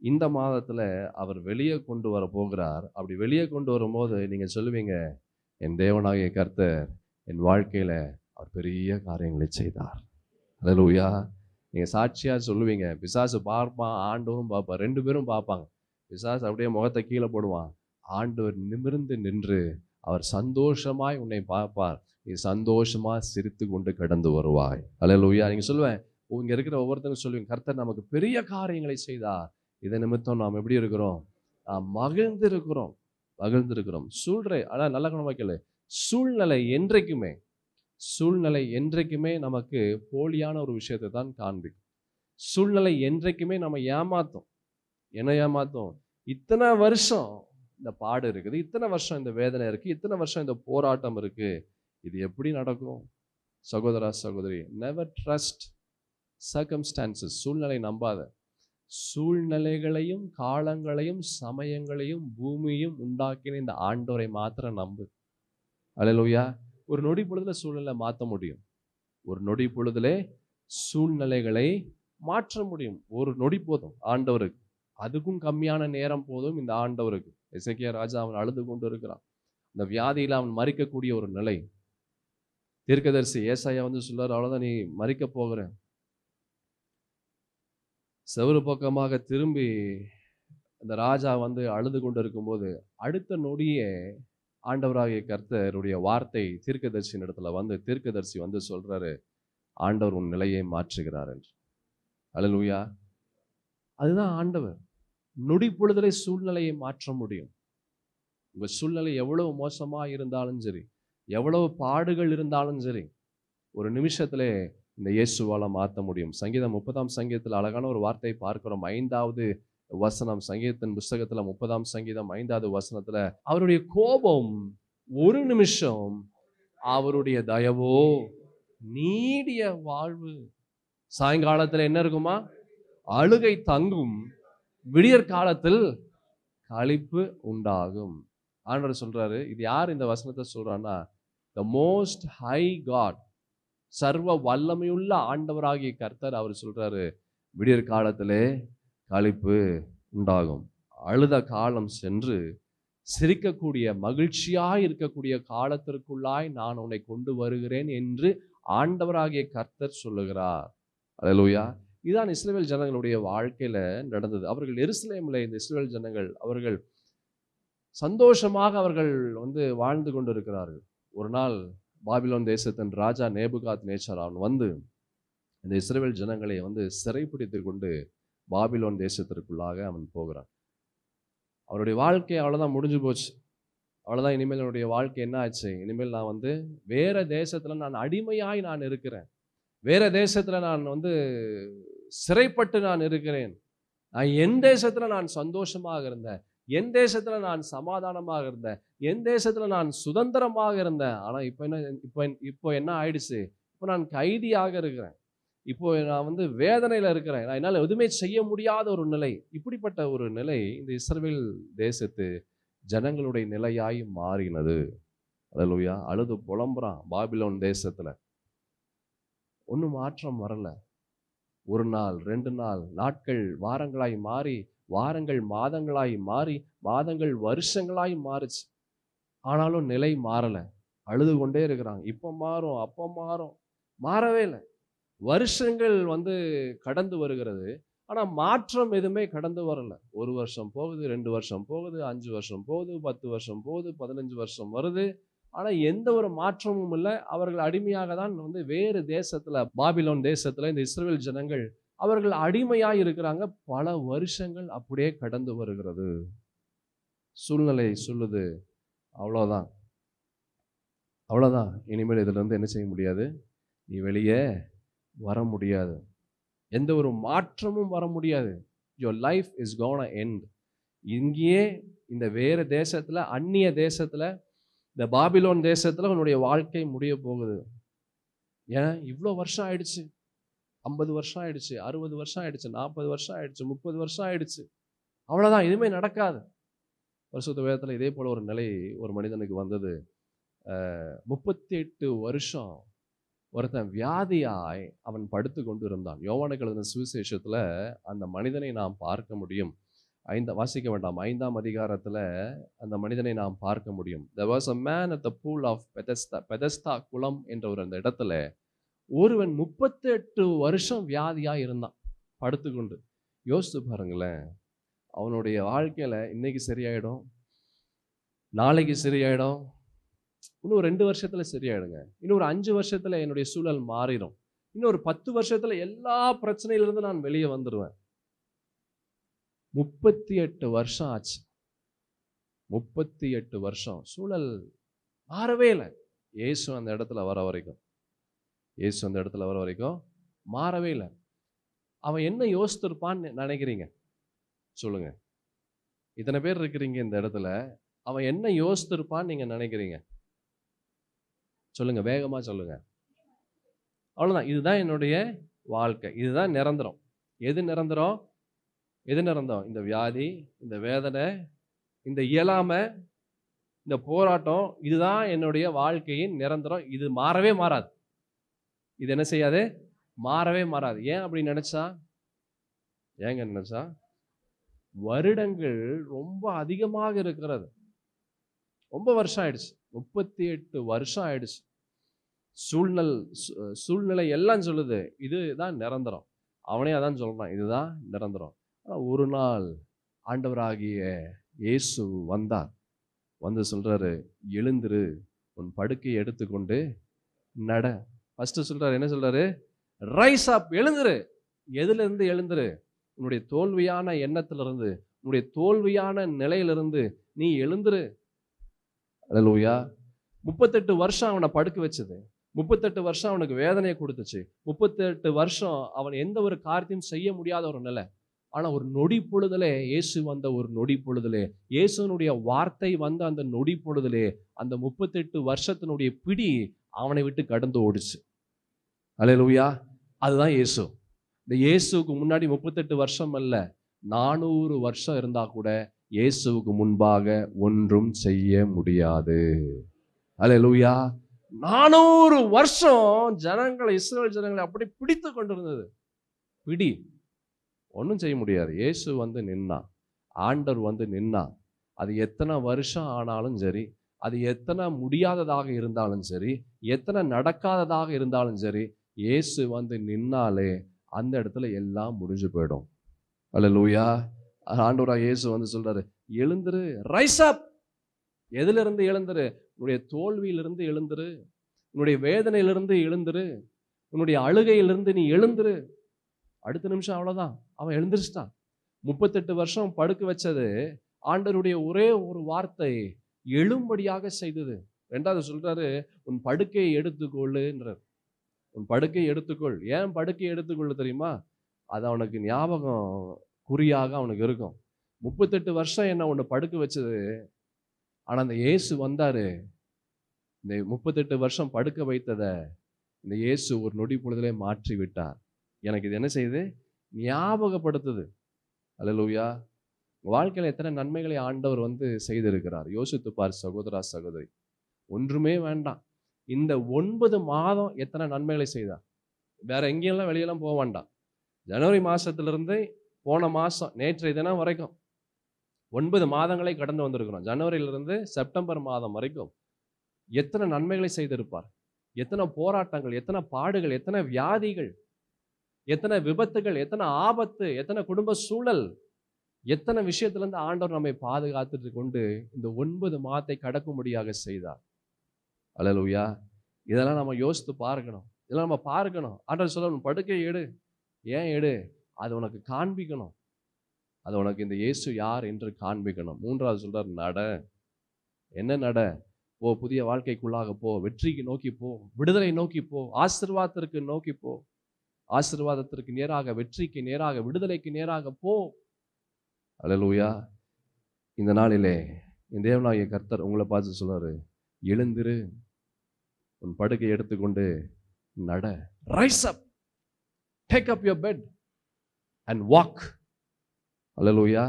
இந்த மாதத்துல அவர் வெளியே கொண்டு வர போகிறார். அப்படி வெளியே கொண்டு வரும்போது நீங்க சொல்லுவீங்க, என் தேவனாகிய கர்த்தர் என் வாழ்க்கையில அவர் பெரிய காரியங்களை செய்தார். அல்லேலூயா. நீங்க சாட்சியா சொல்லுவீங்க. பிசாசு பார்ப்பான், ஆண்டவரும் பார்ப்பான், 2 பேரும் பார்ப்பாங்க. பிசாசு அப்படியே முகத்தை கீழே போடுவான். ஆண்டவர் நிமிர்ந்து நின்று அவர் சந்தோஷமாய் உன்னை பார்ப்பார். நீ சந்தோஷமா சிரித்து கொண்டு கடந்து வருவாய். அல்லேலூயா. நீங்க சொல்லுவேன், இங்க இருக்கிற ஒவ்வொருத்தரும் சொல்லுவீங்க, கர்த்தர் நமக்கு பெரிய காரியங்களை செய்தார். இதை நிமித்தம் நாம் எப்படி இருக்கிறோம்? நாம் மகிழ்ந்திருக்கிறோம். அதான் நல்ல கணவன் வைக்கல. சூழ்நிலை என்றைக்குமே நமக்கு போலியான ஒரு விஷயத்தை தான் காண்பிக்கும். சூழ்நிலை என்றைக்குமே நம்ம ஏமாத்தும். என்ன ஏமாத்தும்? இத்தனை வருஷம் இந்த பாடு இருக்குது, இத்தனை வருஷம் இந்த வேதனை இருக்கு, இத்தனை வருஷம் இந்த போராட்டம் இருக்கு, இது எப்படி நடக்கும்? சகோதரா சகோதரி, நெவர் ட்ரஸ்ட் சர்க்கம்ஸ்டான்சஸ். சூழ்நிலை நம்பாத. சூழ்நிலைகளையும் காலங்களையும் சமயங்களையும் பூமியையும் உண்டாக்கின இந்த ஆண்டவரை மாத்திரம் நம்பு. அல்லேலூயா. ஒரு நொடி பொழுதுல சூழ்நிலை மாற்ற முடியும். ஒரு நொடி பொழுதுலே சூழ்நிலைகளை மாற்ற முடியும். ஒரு நொடி போதும் ஆண்டவருக்கு. அதுக்கும் கம்மியான நேரம் போதும் இந்த ஆண்டவருக்கு. எசேக்கியா ராஜா அவன் அழுது கொண்டு இருக்கிறான். இந்த வியாதியில அவன் மரிக்கக்கூடிய ஒரு நிலை. தீர்க்கதரிசி ஏசாயா சொல்றாரு, அவ்வளவுதான், நீ மரிக்க போகிற. செவரு பக்கமாக திரும்பி அந்த ராஜா அழுது கொண்டு இருக்கும்போது அடுத்த நொடியே ஆண்டவராகிய கர்த்தருடைய வார்த்தை தீர்க்கதரிசியின் இடத்துல தீர்க்கதரிசி சொல்றாரு, ஆண்டவர் உன் நிலையை மாற்றுகிறார் என்று. அல்லேலூயா. அதுதான் ஆண்டவர். நொடி பொழுதிலே சூழ்நிலையை மாற்ற முடியும். உங்க சூழ்நிலை எவ்வளவு மோசமா இருந்தாலும் சரி, எவ்வளவு பாடுகள் இருந்தாலும் சரி, ஒரு நிமிஷத்திலே இந்த இயேசுவால மாற்ற முடியும். சங்கீதம் 30ஆம் சங்கீதத்தில் அழகான ஒரு வார்த்தையை பார்க்கிறோம். 5வது வசனம், சங்கீதத்தின் புஸ்தகத்துல 30ஆம் சங்கீதம் 5வது வசனத்துல, அவருடைய கோபம் ஒரு நிமிஷம், அவருடைய தயவோ நீடிய வாழ்வு. சாயங்காலத்துல என்ன இருக்குமா? அழுகை தங்கும், விடியற் காலத்தில் களிப்பு உண்டாகும். ஆண்டவர் சொல்றாரு. இது யார் இந்த வசனத்தை சொல்றான்னா, the most high God, சர்வ வல்லமையுள்ள ஆண்டவராகிய கர்த்தர் அவர் சொல்றாரு, விடியற் காலத்திலே களிப்பு உண்டாகும். அழுத காலம் சென்று சிரிக்கக்கூடிய, மகிழ்ச்சியாய் இருக்கக்கூடிய காலத்திற்குள்ளாய் நான் உன்னை கொண்டு வருகிறேன் என்று ஆண்டவராகிய கர்த்தர் சொல்லுகிறார். அல்லேலூயா. இதுதான் இஸ்ரவேல் ஜனங்களுடைய வாழ்க்கையில நடந்தது. அவர்கள் எருசலேமில் இந்த இஸ்ரவேல் ஜனங்கள் அவர்கள் சந்தோஷமாக அவர்கள் வாழ்ந்து கொண்டு இருக்கிறார்கள். ஒரு நாள் பாபிலோன் தேசத்தின் ராஜா நேபுகாத் நேச்சார் அவன் இந்த இஸ்ரவேல் ஜனங்களை சிறைப்பிடித்து கொண்டு பாபிலோன் தேசத்திற்குள்ளாக அவன் போகிறான். அவருடைய வாழ்க்கை அவ்வளவுதான், முடிஞ்சு போச்சு. அவ்வளவுதான். இனிமேல் என்னுடைய வாழ்க்கை என்ன ஆச்சு? இனிமேல் நான் வேற தேசத்துல நான் அடிமையாய் நான் இருக்கிறேன். வேற தேசத்துல நான் சிறைப்பட்டு நான் இருக்கிறேன். நான் என் தேசத்துல நான் சந்தோஷமாக இருந்தேன், என் தேசத்துல நான் சமாதானமாக இருந்தேன், என் தேசத்துல நான் சுதந்திரமாக இருந்தேன். ஆனா இப்போ என்ன ஆயிடுச்சு? இப்போ நான் கைதியாக இருக்கிறேன். இப்போ நான் வேதனையில இருக்கிறேன். நான் என்னால் எதுவுமே செய்ய முடியாத ஒரு நிலை. இப்படிப்பட்ட ஒரு நிலை இந்த இஸ்ரவேல் தேசத்து ஜனங்களுடைய நிலையாய் மாறினது. அல்லேலூயா. அழுது புலம்புறான் பாபிலோன் தேசத்துல. ஒன்றும் மாற்றம் வரல. ஒரு நாள், 2 நாள், நாட்கள் வாரங்களாய் மாறி, வாரங்கள் மாதங்களாய் மாறி, மாதங்கள் வருஷங்களாய் மாறுச்சு. ஆனாலும் நிலை மாறல. அழுது கொண்டே இருக்கிறாங்க. இப்ப மாறும், அப்ப மாறும், மாறவே இல்லை. வருஷங்கள் கடந்து வருகிறது. ஆனா மாற்றம் எதுவுமே கடந்து வரல. 1 வருஷம் போகுது, 2 வருஷம் போகுது, 5 வருஷம் போகுது, 10 வருஷம் போகுது, 15 வருஷம் வருது. ஆனா எந்த ஒரு மாற்றமும் இல்லை. அவர்கள் அடிமையாக தான் வேறு தேசத்துல, பாபிலோன் தேசத்துல இந்த இஸ்ரவேல் ஜனங்கள் அவர்கள் அடிமையாய் இருக்கிறாங்க. பல வருஷங்கள் அப்படியே கடந்து வருகிறது. சூழ்நிலை சொல்லுது, அவ்வளோதான், அவ்வளோதான், இனிமேல் இதுல இருந்து என்ன செய்ய முடியாது, நீ வெளியே வர முடியாது, எந்த ஒரு மாற்றமும் வர முடியாது. your life is gonna end. இங்கேயே இந்த வேறு தேசத்துல, அந்நிய தேசத்துல, இந்த பாபிலோன் தேசத்துல உன்னுடைய வாழ்க்கை முடிய போகுது. ஏன் இவ்வளோ வருஷம் ஆயிடுச்சு? 50 வருஷம் ஆயிடுச்சு, 60 வருஷம் ஆயிடுச்சு, 40 வருஷம் ஆயிடுச்சு, 30 வருஷம் ஆயிடுச்சு, அவ்வளோதான், எதுவுமே நடக்காது. பரிசுத்த வேதத்துல இதே போல ஒரு நிலை ஒரு மனிதனுக்கு வந்தது. 38 வருஷம் ஒருத்தன் வியாதியாய் அவன் படுத்து கொண்டு இருந்தான். யோவானுக்கு எழுதின சுவிசேஷத்துல அந்த மனிதனை நாம் பார்க்க முடியும். வாசிக்க வேண்டாம், 5ஆம் அதிகாரத்துல அந்த மனிதனை நாம் பார்க்க முடியும். There was a man at the pool of Bethesda குளம் என்ற ஒரு அந்த இடத்துல ஒருவன் 38 வருஷம் வியாதியா இருந்தான் படுத்துக்கொண்டு. யோசித்து பாருங்களேன், அவனுடைய வாழ்க்கையில இன்னைக்கு சரியாயிடும், நாளைக்கு சரியாயிடும், இன்னும் 2 வருஷத்துல சரியாயிடுங்க, இன்னொரு 5 வருஷத்துல என்னுடைய சூழல் மாறிடும், இன்னொரு 10 வருஷத்துல எல்லா பிரச்சனையிலிருந்து நான் வெளியே வந்துடுவேன். 38 வருஷம் ஆச்சு. 38 வருஷம் சூழல் மாறவே இல்லை. இயேசு அந்த இடத்துல வர வரைக்கும் மாறவே இல்லை. அவன் என்ன யோசித்திருப்பான்னு நினைக்கிறீங்க? சொல்லுங்க. இத்தனை பேர் இருக்கிறீங்க இந்த இடத்துல, அவன் என்ன யோசித்திருப்பான்னு நீங்க நினைக்கிறீங்க? சொல்லுங்க, வேகமா சொல்லுங்க. அவ்வளவுதான், இதுதான் என்னுடைய வாழ்க்கை, இதுதான் நிரந்தரம். எது நிரந்தரம்? இந்த வியாதி, இந்த வேதனை, இந்த இயலாமை, இந்த போராட்டம், இதுதான் என்னுடைய வாழ்க்கையின் நிரந்தரம். இது மாறவே மாறாது. இது என்ன செய்யாது? மாறவே மாறாது. ஏன் அப்படி நினைச்சா? வருடங்கள் ரொம்ப அதிகமாக இருக்கிறது. ரொம்ப வருஷம் ஆயிடுச்சு. 38 வருஷம் ஆயிடுச்சு. சூழ்நிலை எல்லாம் சொல்லுது இதுதான் நிரந்தரம். அவனே அதான் சொல்றான், இதுதான் நிரந்தரம். ஒரு நாள் ஆண்டவராகிய இயேசு வந்து சொல்றாரு, எழுந்திரு, உன் படுக்கையை எடுத்துக்கொண்டு நட. ஃபர்ஸ்ட் சொல்றாரு, என்ன சொல்றாரு? ரைஸ் அப், எழுந்திரு. எதுல இருந்து எழுந்திரு? உன்னுடைய தோல்வியான எண்ணத்திலிருந்து, உன்னுடைய தோல்வியான நிலையிலிருந்து நீ எழுந்திரு. அல்லேலூயா. 38 வருஷம் அவனை படுக்க வச்சது, 38 வருஷம் அவனுக்கு வேதனையை கொடுத்துச்சு, 38 வருஷம் அவன் எந்த ஒரு காரியத்தையும் செய்ய முடியாத ஒரு நிலை. ஆனா ஒரு நொடி பொழுதுலே, இயேசு வந்த ஒரு நொடி பொழுதுலே, இயேசுனுடைய வார்த்தை வந்த அந்த நொடி பொழுதுலே, அந்த 38 வருஷத்தினுடைய பிடி அவனை விட்டு கடந்து ஓடுச்சு. அல்லேலூயா. அதுதான் இயேசு. இந்த இயேசுவுக்கு முன்னாடி 38 வருஷம் அல்ல, 400 வருஷம் இருந்தா கூட இயேசுவுக்கு முன்பாக ஒன்றும் செய்ய முடியாது. அல்லேலூயா. 400 வருஷம் ஜனங்களை, இஸ்ரவேல் ஜனங்களை அப்படி பிடித்து கொண்டிருந்தது. பிடி ஒன்றும் செய்ய முடியாது. இயேசு நின்னா, ஆண்டவர் நின்னா, அது எத்தனை வருஷம் ஆனாலும் சரி, அது எத்தனை முடியாததாக இருந்தாலும் சரி, எத்தனை நடக்காததாக இருந்தாலும் சரி, இயேசு நின்னாலே அந்த இடத்துல எல்லாம் முடிஞ்சு போயிடும். அல்லேலூயா. ஆண்டவராக இயேசு சொல்றாரு, எழுந்திரு, ரைஸ் அப். எதுல இருந்து எழுந்திரு? உன்னுடைய தோல்வியிலிருந்து எழுந்திரு, உன்னுடைய வேதனையிலிருந்து எழுந்திரு, உன்னுடைய அழுகையிலிருந்து நீ எழுந்திரு. அடுத்த நிமிஷம் அவ்வளவுதான், அவன் எழுந்திருச்சிட்டான். 38 வருஷம் படுக்க வச்சது ஆண்டவருடைய ஒரே ஒரு வார்த்தை எழும்படியாக செய்தது. 2வது சொல்றாரு, உன் படுக்கையை எடுத்துக்கொள்ளுன்றார். உன் படுக்கையை எடுத்துக்கொள். ஏன் படுக்கையை எடுத்துக்கொள்ளு தெரியுமா? அது அவனுக்கு ஞாபகம் குறியாக அவனுக்கு இருக்கும். 38 வருஷம் என்ன ஒன்று படுக்க வச்சது. ஆனா அந்த இயேசு வந்தாரு, இந்த 38 வருஷம் படுக்க வைத்ததை இந்த இயேசு ஒரு நொடி பொழுதிலே மாற்றி விட்டார். எனக்கு இது என்ன செய்யுது? ஞாபகப்படுத்துது. அல்லேலூயா. வாழ்க்கையில் எத்தனை நன்மைகளை ஆண்டவர் செய்திருக்கிறார். யோசித்து பார் சகோதரா, சகோதரி. ஒன்றுமே வேண்டாம். இந்த 9 மாதம் எத்தனை நன்மைகளை செய்தார். வேற எங்கேயெல்லாம் வெளியெல்லாம் போக வேண்டாம். ஜனவரி மாசத்திலிருந்து போன மாசம் நேற்றைய தினம் வரைக்கும் 9 மாதங்களை கடந்து வந்திருக்கிறோம். ஜனவரியிலிருந்து செப்டம்பர் மாதம் வரைக்கும் எத்தனை நன்மைகளை செய்திருப்பார். எத்தனை போராட்டங்கள், எத்தனை பாடுகள், எத்தனை வியாதிகள், எத்தனை விபத்துகள், எத்தனை ஆபத்து, எத்தனை குடும்ப சூழல், எத்தனை விஷயத்திலிருந்து ஆண்டவர் நம்மை பாதுகாத்துட்டு கொண்டு இந்த 9 மாதத்தை கடக்கும்படியாக செய்தார். அல்லேலூயா. இதெல்லாம் நம்ம யோசித்து பார்க்கணும். இதெல்லாம் நம்ம பார்க்கணும். ஆண்டவர் சொல்ல, படுக்கை எடு. ஏன் எடு? அது உனக்கு காண்பிக்கணும். அது உனக்கு இந்த இயேசு யார் என்று காண்பிக்கணும். 3வது சொல்றார், நட. என்ன நட? போ, புதிய வாழ்க்கைக்குள்ளாக போ, வெற்றிக்கு நோக்கி போ, விடுதலை நோக்கி போ, ஆசீர்வாதத்திற்கு நோக்கி போ, ஆசீர்வாதத்திற்கு நேராக, வெற்றிக்கு நேராக, விடுதலைக்கு நேராக போ. அல்லேலூயா. இந்த நாளிலே இந்த தேவனாகிய கர்த்தர் உங்களை பார்த்து சொல்றாரு, எழுந்திரு, உன் படுக்கை எடுத்துக்கொண்டு நட. Rise up, take up your bed and walk. Hallelujah.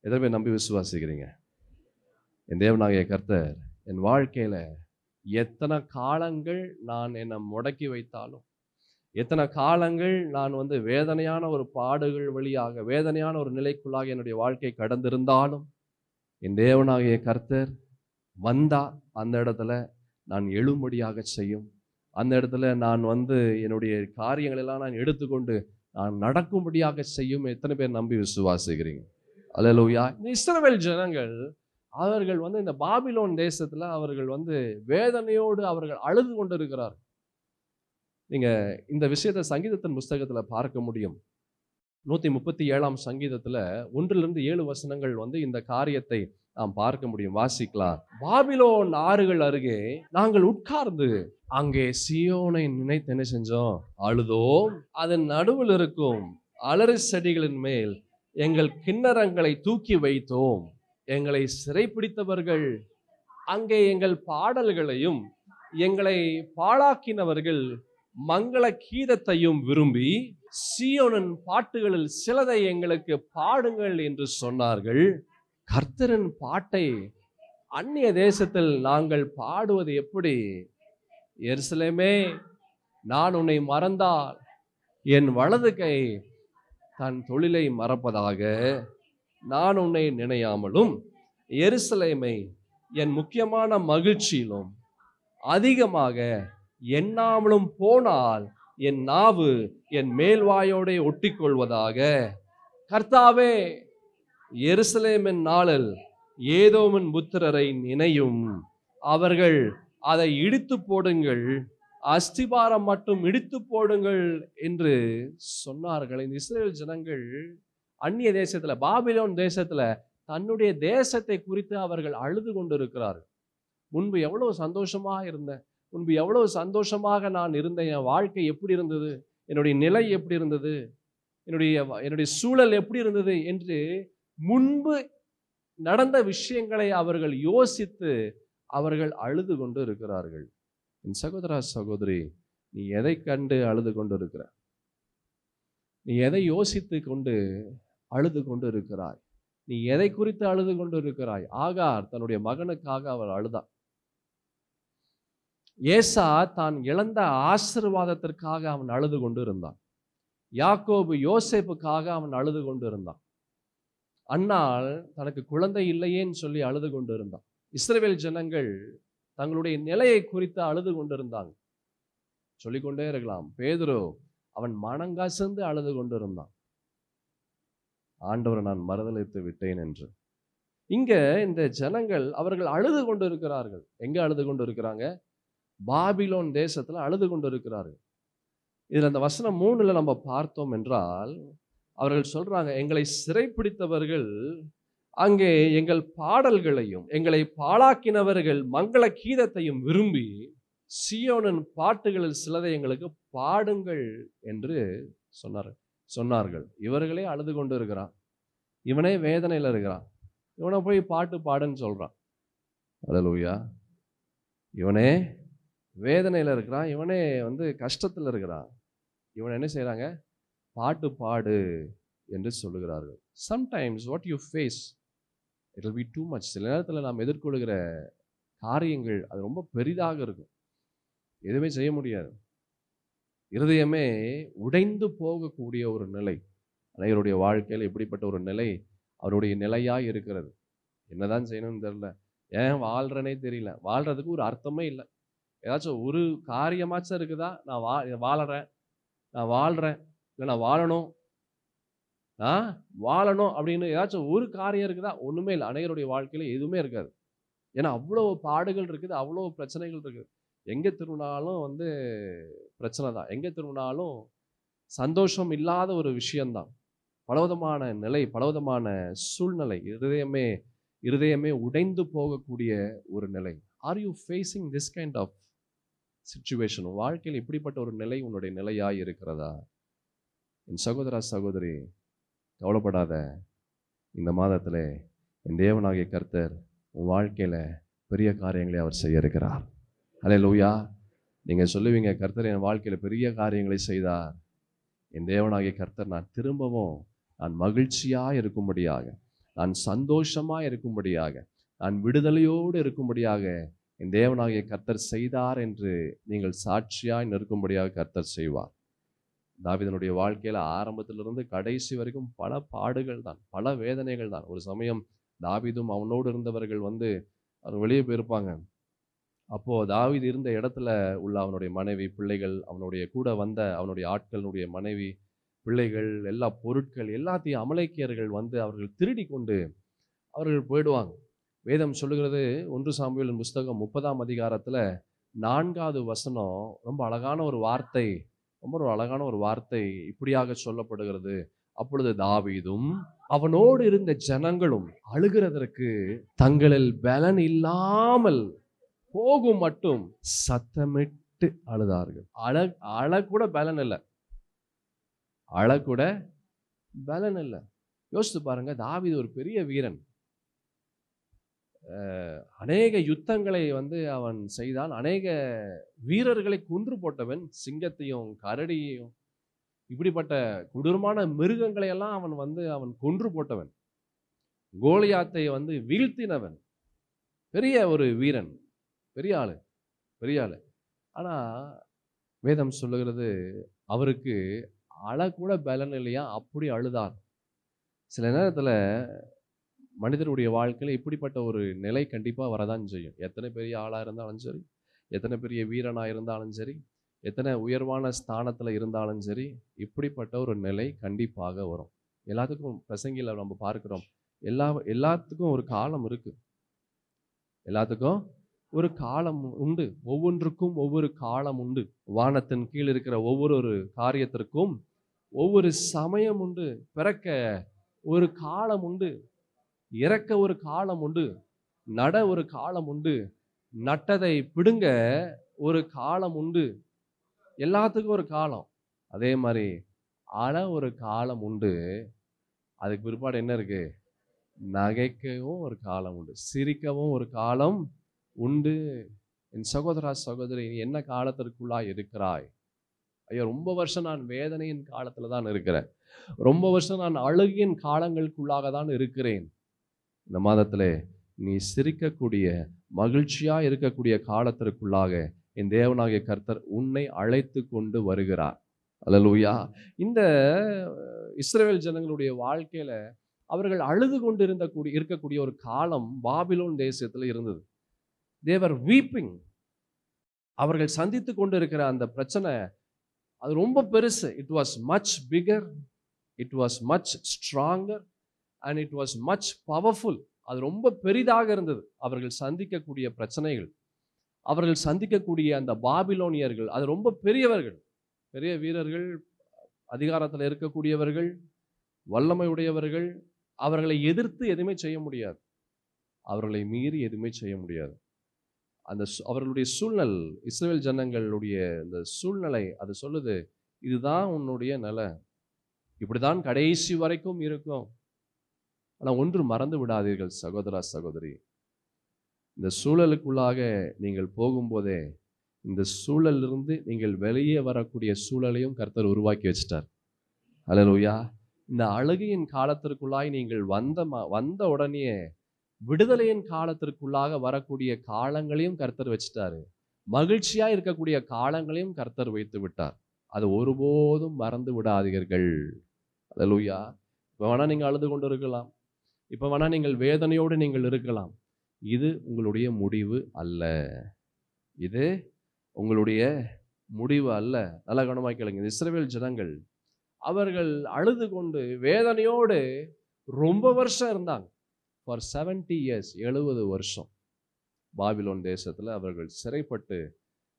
எத்தனை பேர் நம்பி விசுவாசிக்கிறீங்க? என் தேவனாகிய கர்த்தர் என் வாழ்க்கையில எத்தனை காலங்கள் நான் என்னை முடக்கி வைத்தாலும், எத்தனை காலங்கள் நான் வேதனையான ஒரு பாடுகள் வழியாக, வேதனையான ஒரு நிலைக்குள்ளாக என்னுடைய வாழ்க்கை கடந்திருந்தாலும், என் தேவனாகிய கர்த்தர் வந்தா அந்த இடத்துல நான் எழும்படியாக செய்யும். அந்த இடத்துல நான் என்னுடைய காரியங்கள் எல்லாம் நான் எடுத்துக்கொண்டு நான் நடக்கும்படியாக செய்யும். எத்தனை பேர் நம்பி விசுவாசிக்கிறீங்க? அல்லேலூயா. இந்த இஸ்ரவேல் ஜனங்கள் அவர்கள் இந்த பாபிலோன் தேசத்துல அவர்கள் வேதனையோடு அவர்கள் அழுது கொண்டிருக்கிறார். நீங்க இந்த விஷயத்தை சங்கீதத்தின் புஸ்தகத்துல பார்க்க முடியும். 137ஆம் சங்கீதத்துல 1-7 வசனங்கள் இந்த காரியத்தை நாம் பார்க்க முடியும். வாசிக்கலாம். பாபிலோன் ஆறுகள் அருகே நாங்கள் உட்கார்ந்து அங்கே சீயோனை நினைத்து என்ன செஞ்சோம்? அழுதோம். அதன் நடுவில் இருக்கும் அலரி செடிகளின் மேல் எங்கள் கிண்ணறங்களை தூக்கி வைத்தோம். எங்களை சிறைப்பிடித்தவர்கள் அங்கே எங்கள் பாடல்களையும் எங்களை பாழாக்கினவர்கள் மங்கள கீதத்தையும் விரும்பி சீயோனின் பாட்டுகளில் சிலதை எங்களுக்கு பாடுங்கள் என்று சொன்னார்கள். கர்த்தரின் பாட்டை அந்நிய தேசத்தில் நாங்கள் பாடுவது எப்படி? எருசலேமே, நான் உன்னை மறந்தால் என் வலது கை தன் தொழிலை மறப்பதாக. நான் உன்னை நினையாமலும் எருசலேமை என் முக்கியமான மகிழ்ச்சியிலும் அதிகமாக எண்ணாமலும் போனால் என் நாவு என் மேல்வாயோட ஒட்டிக்கொள்வதாக. கர்த்தாவே, எருசலேமின் நாளில் ஏதோமின் புத்திரரை நினையும். அவர்கள் அதை இடித்து போடுங்கள், அஸ்திபாரம் மட்டும் இடித்து போடுங்கள் என்று சொன்னார்கள். இந்த இஸ்ரவேல் ஜனங்கள் அந்நிய தேசத்துல, பாபிலோன் தேசத்துல தன்னுடைய தேசத்தை குறித்து அவர்கள் அழுது கொண்டிருக்கிறார்கள். முன்பு எவ்வளவு சந்தோஷமாக இருந்தேன், முன்பு எவ்வளவு சந்தோஷமாக நான் இருந்தேன், என் வாழ்க்கை எப்படி இருந்தது, என்னுடைய நிலை எப்படி இருந்தது, என்னுடைய சூழல் எப்படி இருந்தது என்று முன்பு நடந்த விஷயங்களை அவர்கள் யோசித்து அவர்கள் அழுது கொண்டு இருக்கிறார்கள். என் சகோதரா, சகோதரி, நீ எதை கண்டு அழுது கொண்டு இருக்கிற? நீ எதை யோசித்து கொண்டு அழுது கொண்டு இருக்கிறாய்? நீ எதை குறித்து அழுது கொண்டு இருக்கிறாய்? ஆகார் தன்னுடைய மகனுக்காக அவர் அழுதார். ஏசா தான் இழந்த ஆசீர்வாதத்திற்காக அவன் அழுது கொண்டு இருந்தான். யாக்கோபு யோசேப்புக்காக அவன் அழுது கொண்டு இருந்தான். அன்னாள் தனக்கு குழந்தை இல்லையேன்னு சொல்லி அழுது கொண்டு இருந்தான். இஸ்ரவேல் ஜனங்கள் தங்களுடைய நிலையை குறித்து அழுது கொண்டிருந்தாங்க. சொல்லிக்கொண்டே இருக்கலாம். பேதுரு அவன் மனங்கசந்து அழுது கொண்டிருந்தான், ஆண்டவரை நான் மறுதலித்து விட்டேன் என்று. இங்க இந்த ஜனங்கள் அவர்கள் அழுது கொண்டு இருக்கிறார்கள். எங்க அழுது கொண்டு இருக்கிறாங்க? பாபிலோன் தேசத்துல அழுது கொண்டு இருக்கிறார்கள். இதுல அந்த வசனம் 3ல நம்ம பார்த்தோம் என்றால் அவர்கள் சொல்றாங்க, எங்களை சிறைப்பிடித்தவர்கள் அங்கே எங்கள் பாடல்களையும் எங்களை பாழாக்கினவர்கள் மங்கள கீதத்தையும் விரும்பி சீயோனின் பாட்டுகளில் சிலதை எங்களுக்கு பாடுங்கள் என்று சொன்னார்கள். இவர்களே அழுது கொண்டு இருக்கிறான், இவனே வேதனையில் இருக்கிறான், இவனை போய் பாட்டு பாடுன்னு சொல்றான். அல்லேலூயா. இவனே வேதனையில் இருக்கிறான், இவனே கஷ்டத்தில் இருக்கிறான், இவனை என்ன செய்யறாங்க? பாட்டு பாடு என்று சொல்லுகிறார்கள். Sometimes what you face it will be too much. சில நேரத்தில் நாம் எதிர்கொள்கிற காரியங்கள் அது ரொம்ப பெரிதாக இருக்கும், எதுவுமே செய்ய முடியாது. இருதயமே உடைந்து போகக்கூடிய ஒரு நிலை. அனைவருடைய வாழ்க்கையில் இப்படிப்பட்ட ஒரு நிலை அவருடைய நிலையாக இருக்கிறது. என்னதான் செய்யணும்னு தெரியல, ஏன் வாழ்கிறனே தெரியல, வாழ்கிறதுக்கு ஒரு அர்த்தமே இல்லை. ஏதாச்சும் ஒரு காரியமாச்சும் இருக்குதா, நான் வாழறேன், நான் வாழ்கிறேன், இல்லை நான் வாழணும், நான் வாழணும் அப்படின்னு ஏதாச்சும் ஒரு காரியம் இருக்குதா? ஒன்றுமே இல்லை. அனைவருடைய வாழ்க்கையில் எதுவுமே இருக்காது. ஏன்னா அவ்வளோ பாடுகள் இருக்குது, அவ்வளோ பிரச்சனைகள் இருக்குது. எங்கே திரும்பினாலும் பிரச்சனை தான், எங்கே திரும்பினாலும் சந்தோஷம் இல்லாத ஒரு விஷயம்தான். பலவிதமான நிலை, பலவிதமான சூழ்நிலை, இருதயமே உடைந்து போகக்கூடிய ஒரு நிலை. Are you facing this kind of situation? வாழ்க்கையில் இப்படிப்பட்ட ஒரு நிலை உன்னுடைய நிலையாய் இருக்கிறதா? என் சகோதரா சகோதரி, கவலைப்படாத. இந்த மாதத்தில் என் தேவனாகிய கர்த்தர் உன் வாழ்க்கையில் பெரிய காரியங்களை அவர் செய்ய இருக்கிறார். அல்லேலூயா. நீங்கள் சொல்லுவீங்க, கர்த்தர் என் வாழ்க்கையில் பெரிய காரியங்களை செய்தார். என் தேவனாகிய கர்த்தர் நான் மகிழ்ச்சியாக இருக்கும்படியாக, நான் சந்தோஷமாக இருக்கும்படியாக, நான் விடுதலையோடு இருக்கும்படியாக என் தேவனாகிய கர்த்தர் செய்தார் என்று நீங்கள் சாட்சியாய் நிற்கும்படியாக கர்த்தர் செய்வார். தாவீதனுடைய வாழ்க்கையில் ஆரம்பத்திலிருந்து கடைசி வரைக்கும் பல பாடுகள் தான், பல வேதனைகள் தான். ஒரு சமயம் தாவீதும் அவனோடு இருந்தவர்கள் அவர் வெளியே போயிருப்பாங்க. அப்போது தாவீது இருந்த இடத்துல உள்ள அவனுடைய மனைவி, பிள்ளைகள், அவனுடைய கூட வந்த அவனுடைய ஆட்களுடைய மனைவி, பிள்ளைகள், எல்லா பொருட்கள் எல்லாத்தையும் அமலேக்கியர்கள் அவர்கள் திருடி கொண்டு அவர்கள் போயிடுவாங்க. வேதம் சொல்லுகிறது, 1 சாமுவேலின் புஸ்தகம் 30ஆம் அதிகாரத்தில் 4வது வசனம் ரொம்ப அழகான ஒரு வார்த்தை, இப்படியாக சொல்லப்படுகிறது. அப்பொழுது தாவீதும் அவனோடு இருந்த ஜனங்களும் அழுகிறதற்கு தங்களில் பலன் இல்லாமல் போகும் மட்டும் சத்தமிட்டு அழுதார்கள். அழக்கூட பலன் இல்லை, யோசித்து பாருங்க. தாவீது ஒரு பெரிய வீரன், அநேக யுத்தங்களை அவன் செய்தான், அநேக வீரர்களை கொன்று போட்டவன், சிங்கத்தையும் கரடியையும் இப்படிப்பட்ட கொடூரமான மிருகங்களை எல்லாம் அவன் கொன்று போட்டவன், கோலியாத்தை வீழ்த்தினவன், பெரிய ஒரு வீரன், பெரிய ஆளு. ஆனா வேதம் சொல்லுகிறது, அவருக்கு அழக்கூட பலன் இல்லையா, அப்படி அழுதார். சில நேரத்தில் மனிதருடைய வாழ்க்கையில் இப்படிப்பட்ட ஒரு நிலை கண்டிப்பாக வரதான் செய்யும். எத்தனை பெரிய ஆளாக இருந்தாலும் சரி, எத்தனை பெரிய வீரனாக இருந்தாலும் சரி, எத்தனை உயர்வான ஸ்தானத்தில் இருந்தாலும் சரி, இப்படிப்பட்ட ஒரு நிலை கண்டிப்பாக வரும். எல்லாத்துக்கும் பிரசங்கியில் நம்ம பார்க்கிறோம், எல்லாத்துக்கும் ஒரு காலம் இருக்கு, எல்லாத்துக்கும் ஒரு காலம் உண்டு, ஒவ்வொன்றுக்கும் ஒவ்வொரு காலம் உண்டு. வானத்தின் கீழ் இருக்கிற ஒவ்வொரு காரியத்திற்கும் ஒவ்வொரு சமயம் உண்டு. பிறக்க ஒரு காலம் உண்டு, இறக்க ஒரு காலம் உண்டு, நட ஒரு காலம் உண்டு, நட்டதை பிடுங்க ஒரு காலம் உண்டு. எல்லாத்துக்கும் ஒரு காலம். அதே மாதிரி ஒரு காலம் உண்டு. அதுக்கு பிற்பாடு என்ன இருக்கு? நகைக்கவும் ஒரு காலம் உண்டு, சிரிக்கவும் ஒரு காலம் உண்டு. என் சகோதரா சகோதரி, என்ன காலத்திற்குள்ளா இருக்கிறாய்? ஐயோ, ரொம்ப வருஷம் நான் வேதனையின் காலத்துல தான் இருக்கிறேன், ரொம்ப வருஷம் நான் அழுகியின் காலங்களுக்குள்ளாக தான் இருக்கிறேன். இந்த மாதத்திலே நீ சிரிக்கக்கூடிய, மகிழ்ச்சியா இருக்கக்கூடிய காலத்திற்குள்ளாக என் தேவனாகிய கர்த்தர் உன்னை அழைத்து கொண்டு வருகிறார். அல்லேலூயா. இந்த இஸ்ரவேல் ஜனங்களுடைய வாழ்க்கையில அவர்கள் அழுது கொண்டு இருக்கக்கூடிய ஒரு காலம் பாபிலோன் தேசத்துல இருந்தது. they were weeping. அவர்கள் சந்தித்து கொண்டு இருக்கிற அந்த பிரச்சனை அது ரொம்ப பெருசு. it was much bigger, it was much stronger and it was much powerful. அது ரொம்ப பெரிதாக இருந்தது. அவர்கள் சந்திக்கக்கூடிய பிரச்சனைகள், அவர்கள் சந்திக்கக்கூடிய அந்த பாபிலோனியர்கள், அது ரொம்ப பெரியவர்கள், பெரிய வீரர்கள், அதிகாரத்தில் இருக்கக்கூடியவர்கள், வல்லமை உடையவர்கள். அவர்களை எதிர்த்து எதுவுமே செய்ய முடியாது, அவர்களை மீறி எதுவுமே செய்ய முடியாது. அந்த அவர்களுடைய சூழ்நிலை, இஸ்ரவேல் ஜனங்களுடைய இந்த சூழ்நிலை அது சொல்லுது, இதுதான் உன்னுடைய நிலை, இப்படிதான் கடைசி வரைக்கும் இருக்கும். ஆனால் ஒன்று மறந்து விடாதீர்கள் சகோதரா சகோதரி, இந்த சூழலுக்குள்ளாக நீங்கள் போகும்போதே இந்த சூழலிலிருந்து நீங்கள் வெளியே வரக்கூடிய சூழலையும் கர்த்தர் உருவாக்கி வச்சிட்டார். அல்லேலூயா. இந்த அழுகையின் காலத்திற்குள்ளாய் நீங்கள் வந்த உடனே விடுதலையின் காலத்திற்குள்ளாக வரக்கூடிய காலங்களையும் கர்த்தர் வச்சுட்டாரு. மகிழ்ச்சியா இருக்கக்கூடிய காலங்களையும் கர்த்தர் வைத்து விட்டார். அது ஒருபோதும் மறந்து விடாதீர்கள். அல்லேலூயா. இப்போ வேணா நீங்கள் அழுது கொண்டு இருக்கலாம், இப்போ வேணா நீங்கள் வேதனையோடு நீங்கள் இருக்கலாம். இது உங்களுடைய முடிவு அல்ல. இது உங்களுடைய முடிவு அல்ல. நல்ல கவனமாக கேளுங்க. இஸ்ரவேல் ஜனங்கள் அவர்கள் அழுது கொண்டு வேதனையோடு ரொம்ப வருஷம் இருந்தாங்க. ஃபார் 70 years, 70 வருஷம் பாபிலோன் தேசத்தில் அவர்கள் சிறைப்பட்டு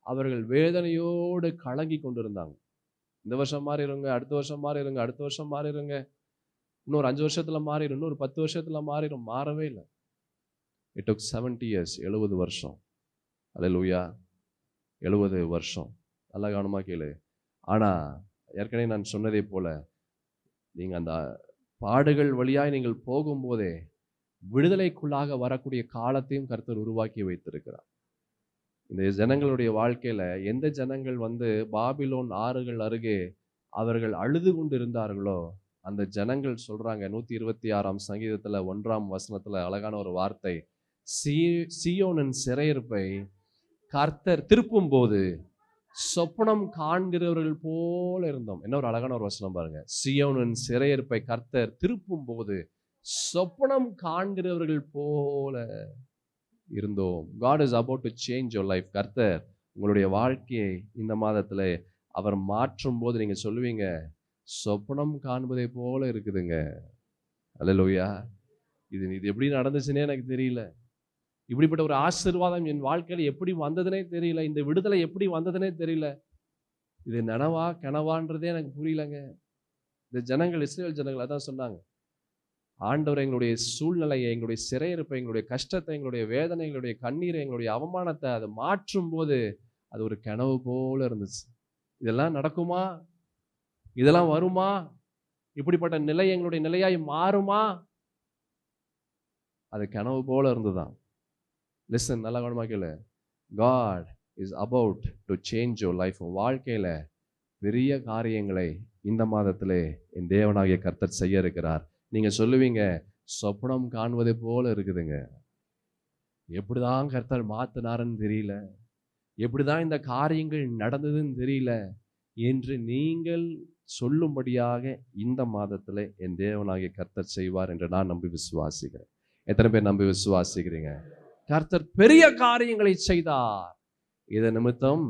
அவர்கள் வேதனையோடு கலங்கி கொண்டிருந்தாங்க. இந்த வருஷம் மாறிடுங்க, அடுத்த வருஷம் மாறிடுங்க, அடுத்த வருஷம் மாறிடுங்க, இன்னொரு 5 வருஷத்துல மாறிடும், இன்னொரு 10 வருஷத்துல மாறிடும். மாறவே இல்லை. இட் டுக் 70 years, 70 வருஷம். அல்லேலூயா. 70 வருஷம். நல்லா கவனமாக கேளு. ஆனால் ஏற்கனவே நான் சொன்னதை போல நீங்கள் அந்த பாடுகள் வழியாய் நீங்கள் போகும்போதே விடுதலைக்குள்ளாக வரக்கூடிய காலத்தையும் கர்த்தர் உருவாக்கி வைத்திருக்கிறார். இந்த ஜனங்களுடைய வாழ்க்கையில எந்த ஜனங்கள் பாபிலோன் ஆறுகள் அருகே அவர்கள் அழுது கொண்டு இருந்தார்களோ அந்த ஜனங்கள் சொல்றாங்க, 126ஆம் சங்கீதத்துல 1ஆம் வசனத்துல அழகான ஒரு வார்த்தை, சீயோனின் சிறையிருப்பை கர்த்தர் திருப்பும் போது சொப்பனம் காண்கிறவர்கள் போல இருந்தோம். என்ன ஒரு அழகான ஒரு வசனம் பாருங்க. சீயோனின் சிறையிருப்பை கர்த்தர் திருப்பும் போது சொப்பனம் காண்கிறவர்கள் போல இருந்தோம். God is about to change your life. கர்த்தர் உங்களுடைய வாழ்க்கையை இந்த மாதத்துல அவர் மாற்றும் போது நீங்க சொல்லுவீங்க, சொப்பனம் காண்பதை போல இருக்குதுங்க. அல்லேலூயா. இது எப்படி நடந்துச்சுன்னே எனக்கு தெரியல. இப்படிப்பட்ட ஒரு ஆசீர்வாதம் என் வாழ்க்கையில் எப்படி வந்ததுனே தெரியல. இந்த விடுதலை எப்படி வந்ததுனே தெரியல. இது நனவா கனவான்றதே எனக்கு புரியலங்க. இந்த ஜனங்கள், இஸ்ரவேல் ஜனங்கள் அதான் சொன்னாங்க, ஆண்டவர் எங்களுடைய சூழ்நிலையை, எங்களுடைய சிறையிருப்பை, எங்களுடைய கஷ்டத்தை, எங்களுடைய வேதனை, எங்களுடைய கண்ணீரை, எங்களுடைய அவமானத்தை அதை மாற்றும் போது அது ஒரு கனவு போல இருந்துச்சு. இதெல்லாம் நடக்குமா? இதெல்லாம் வருமா? இப்படிப்பட்ட நிலை எங்களுடைய நிலையாய் மாறுமா? அது கனவு போல இருந்துதான். லிசன், நல்லா கவனமாக கேளு. God is about to change your life. வாழ்க்கையில பெரிய காரியங்களை இந்த மாதத்திலே என் தேவனாகிய கர்த்தர் செய்ய இருக்கிறார். நீங்க சொல்லுவீங்க, சொப்பனம் காண்பதை போல இருக்குதுங்க. எப்படிதான் கர்த்தர் மாத்தினாருன்னு தெரியல, எப்படிதான் இந்த காரியங்கள் நடந்ததுன்னு தெரியல என்று நீங்கள் சொல்லும்படியாக இந்த மாதத்துல என் தேவனாகிய கர்த்தர் செய்வார் என்று நான் நம்பி விசுவாசிக்கிறேன். எத்தனை பேர் நம்பி விசுவாசிக்கிறீங்க? கர்த்தர் பெரிய காரியங்களை செய்தார். இதை நிமித்தம்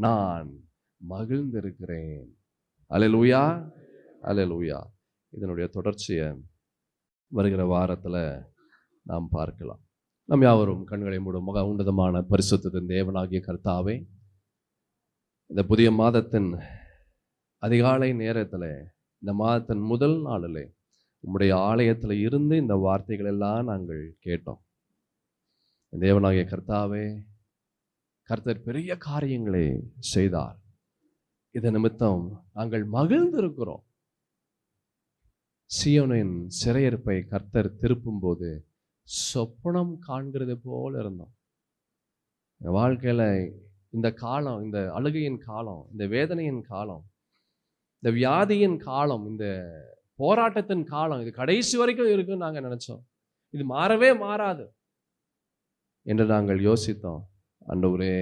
நான் மகிழ்ந்திருக்கிறேன். அல்லேலூயா, அல்லேலூயா. இதனுடைய தொடர்ச்சியை வருகிற வாரத்தில் நாம் பார்க்கலாம். நம் யாவரும் கண்களை மூடும். மகா உன்னதமான பரிசுத்தத்தின் தேவனாகிய கர்த்தாவே, இந்த புதிய மாதத்தின் அதிகாலை நேரத்தில், இந்த மாதத்தின் முதல் நாளில் உம்முடைய ஆலயத்தில் இருந்து இந்த வார்த்தைகள் எல்லாம் நாங்கள் கேட்டோம். தேவனாகிய கர்த்தாவே, கர்த்தர் பெரிய காரியங்களை செய்தார். இதன் நிமித்தம் நாங்கள் மகிழ்ந்திருக்கிறோம். சீயோனின் சிறையிருப்பை கர்த்தர் திருப்பும் போது சொப்பனம் காண்கிறது போல இருந்தோம். வாழ்க்கையில இந்த காலம், இந்த அழுகையின் காலம், இந்த வேதனையின் காலம், இந்த வியாதியின் காலம், இந்த போராட்டத்தின் காலம், இது கடைசி வரைக்கும் இருக்குன்னு நாங்கள் நினைச்சோம். இது மாறவே மாறாது என்று நாங்கள் யோசித்தோம். ஆண்டவரே,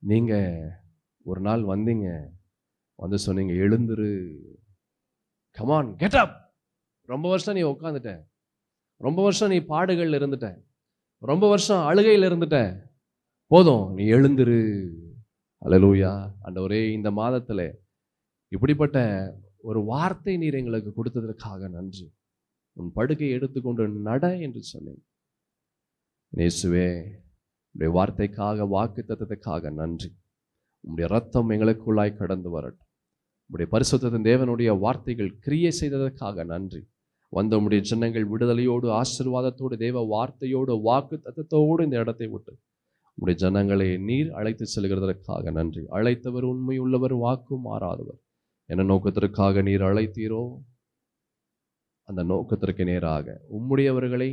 நீங்க ஒரு நாள் வந்தீங்க, வந்து சொன்னீங்க, எழுந்துரு, கமான் கெட் அப். ரொம்ப வருஷம் நீ உட்காந்துட்ட, ரொம்ப வருஷம் நீ பாடுகள் இருந்துட்ட, ரொம்ப வருஷம் அழுகையில் இருந்துட்ட, போதும் நீ எழுந்துரு. அல்லேலூயா. ஆண்டவரே, இந்த மாதத்துல இப்படிப்பட்ட ஒரு வார்த்தை நீர் எங்களுக்கு கொடுத்ததற்காக நன்றி. உன் படுக்கை எடுத்துக்கொண்டு நட என்று சொன்னேன். இயேசுவே, உடைய வார்த்தைக்காக, வாக்கு தத்தத்துக்காக நன்றி. உம்முடைய ரத்தம் எங்களுக்குள்ளாய் கடந்து வரட்டும். உம்முடைய பரிசுத்தத்தின் தேவனுடைய வார்த்தைகள் கிரியை செய்ததற்காக நன்றி. வந்த உம்முடைய ஜனங்கள் விடுதலையோடு, ஆசீர்வாதத்தோடு, தேவ வார்த்தையோடு, வாக்கு தத்தத்தோடு இந்த இடத்தை விட்டு உம்முடைய ஜனங்களை நீர் அழைத்து செல்கிறதற்காக நன்றி. அழைத்தவர் உண்மை உள்ளவர், வாக்கும் மாறாதவர். என்ன நோக்கத்திற்காக நீர் அழைத்தீரோ அந்த நோக்கத்திற்கு நேராக உம்முடையவர்களை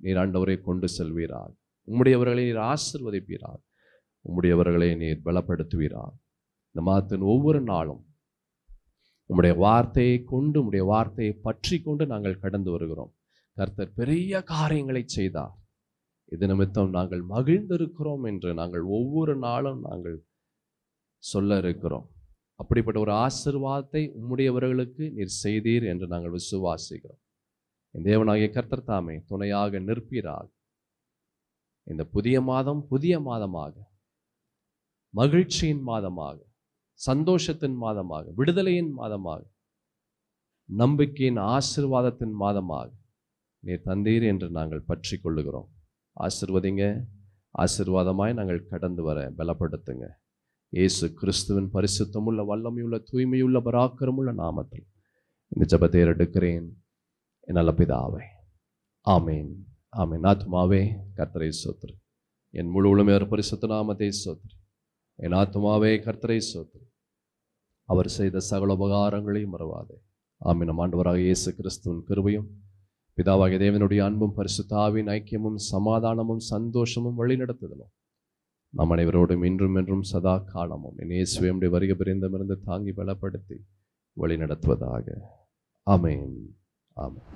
நீர் ஆண்டவரை கொண்டு செல்வீராக. உம்முடையவர்களை நீர் ஆசீர்வதிப்பீராக. உம்முடையவர்களை நீர் பலப்படுத்துவீராக. இந்த மாதத்தின் ஒவ்வொரு நாளும் உம்முடைய வார்த்தையை கொண்டு, உம்முடைய வார்த்தையை பற்றி கொண்டு நாங்கள் கடந்து வருகிறோம். கர்த்தர் பெரிய காரியங்களை செய்தார், இது நிமித்தம் நாங்கள் மகிழ்ந்திருக்கிறோம் என்று நாங்கள் ஒவ்வொரு நாளும் நாங்கள் சொல்ல இருக்கிறோம். அப்படிப்பட்ட ஒரு ஆசீர்வாதத்தை உம்முடையவர்களுக்கு நீர் செய்தீர் என்று நாங்கள் விசுவாசிக்கிறோம். என் தேவனாகிய கர்த்தர் தாமே துணையாக நிற்பீராக. இந்த புதிய மாதம் புதிய மாதமாக, மகிழ்ச்சியின் மாதமாக, சந்தோஷத்தின் மாதமாக, விடுதலையின் மாதமாக, நம்பிக்கையின் ஆசீர்வாதத்தின் மாதமாக நீர் தந்தீர் என்று நாங்கள் பற்றி கொள்ளுகிறோம். ஆசீர்வதிங்க, ஆசீர்வாதமாய் நாங்கள் கடந்து வர பலப்படுத்துங்க. இயேசு கிறிஸ்துவின் பரிசுத்தமுள்ள, வல்லமையுள்ள, தூய்மையுள்ள, பராக்கிரமுள்ள நாமத்தில் இந்த ஜெபத்தை எடுக்கிறேன் என் நல்ல பிதாவே. ஆமேன், ஆமேன். ஆத்துமாவே கர்த்தரை ஸ்தோத்திரி, என் முழு உளமே பரிசுத்த நாமத்தை ஸ்தோத்திரி. என் ஆத்துமாவே கர்த்தரை ஸ்தோத்திரி, அவர் செய்த சகல உபகாரங்களையும் மறவாதே. ஆமீன். நம் ஆண்டவராக இயேசு கிறிஸ்துவின் கிருபையும், பிதாவாகிய தேவனுடைய அன்பும், பரிசுத்த ஆவியின் ஐக்கியமும், சமாதானமும், சந்தோஷமும், வழிநடத்துதலும் நம் அனைவரோடும் இன்றும் என்றும் சதா காலமும் இயேசுவே வருகை பிரிந்தமிருந்து தாங்கி பலப்படுத்தி வழி நடத்துவதாக. ஆமேன், ஆமேன்.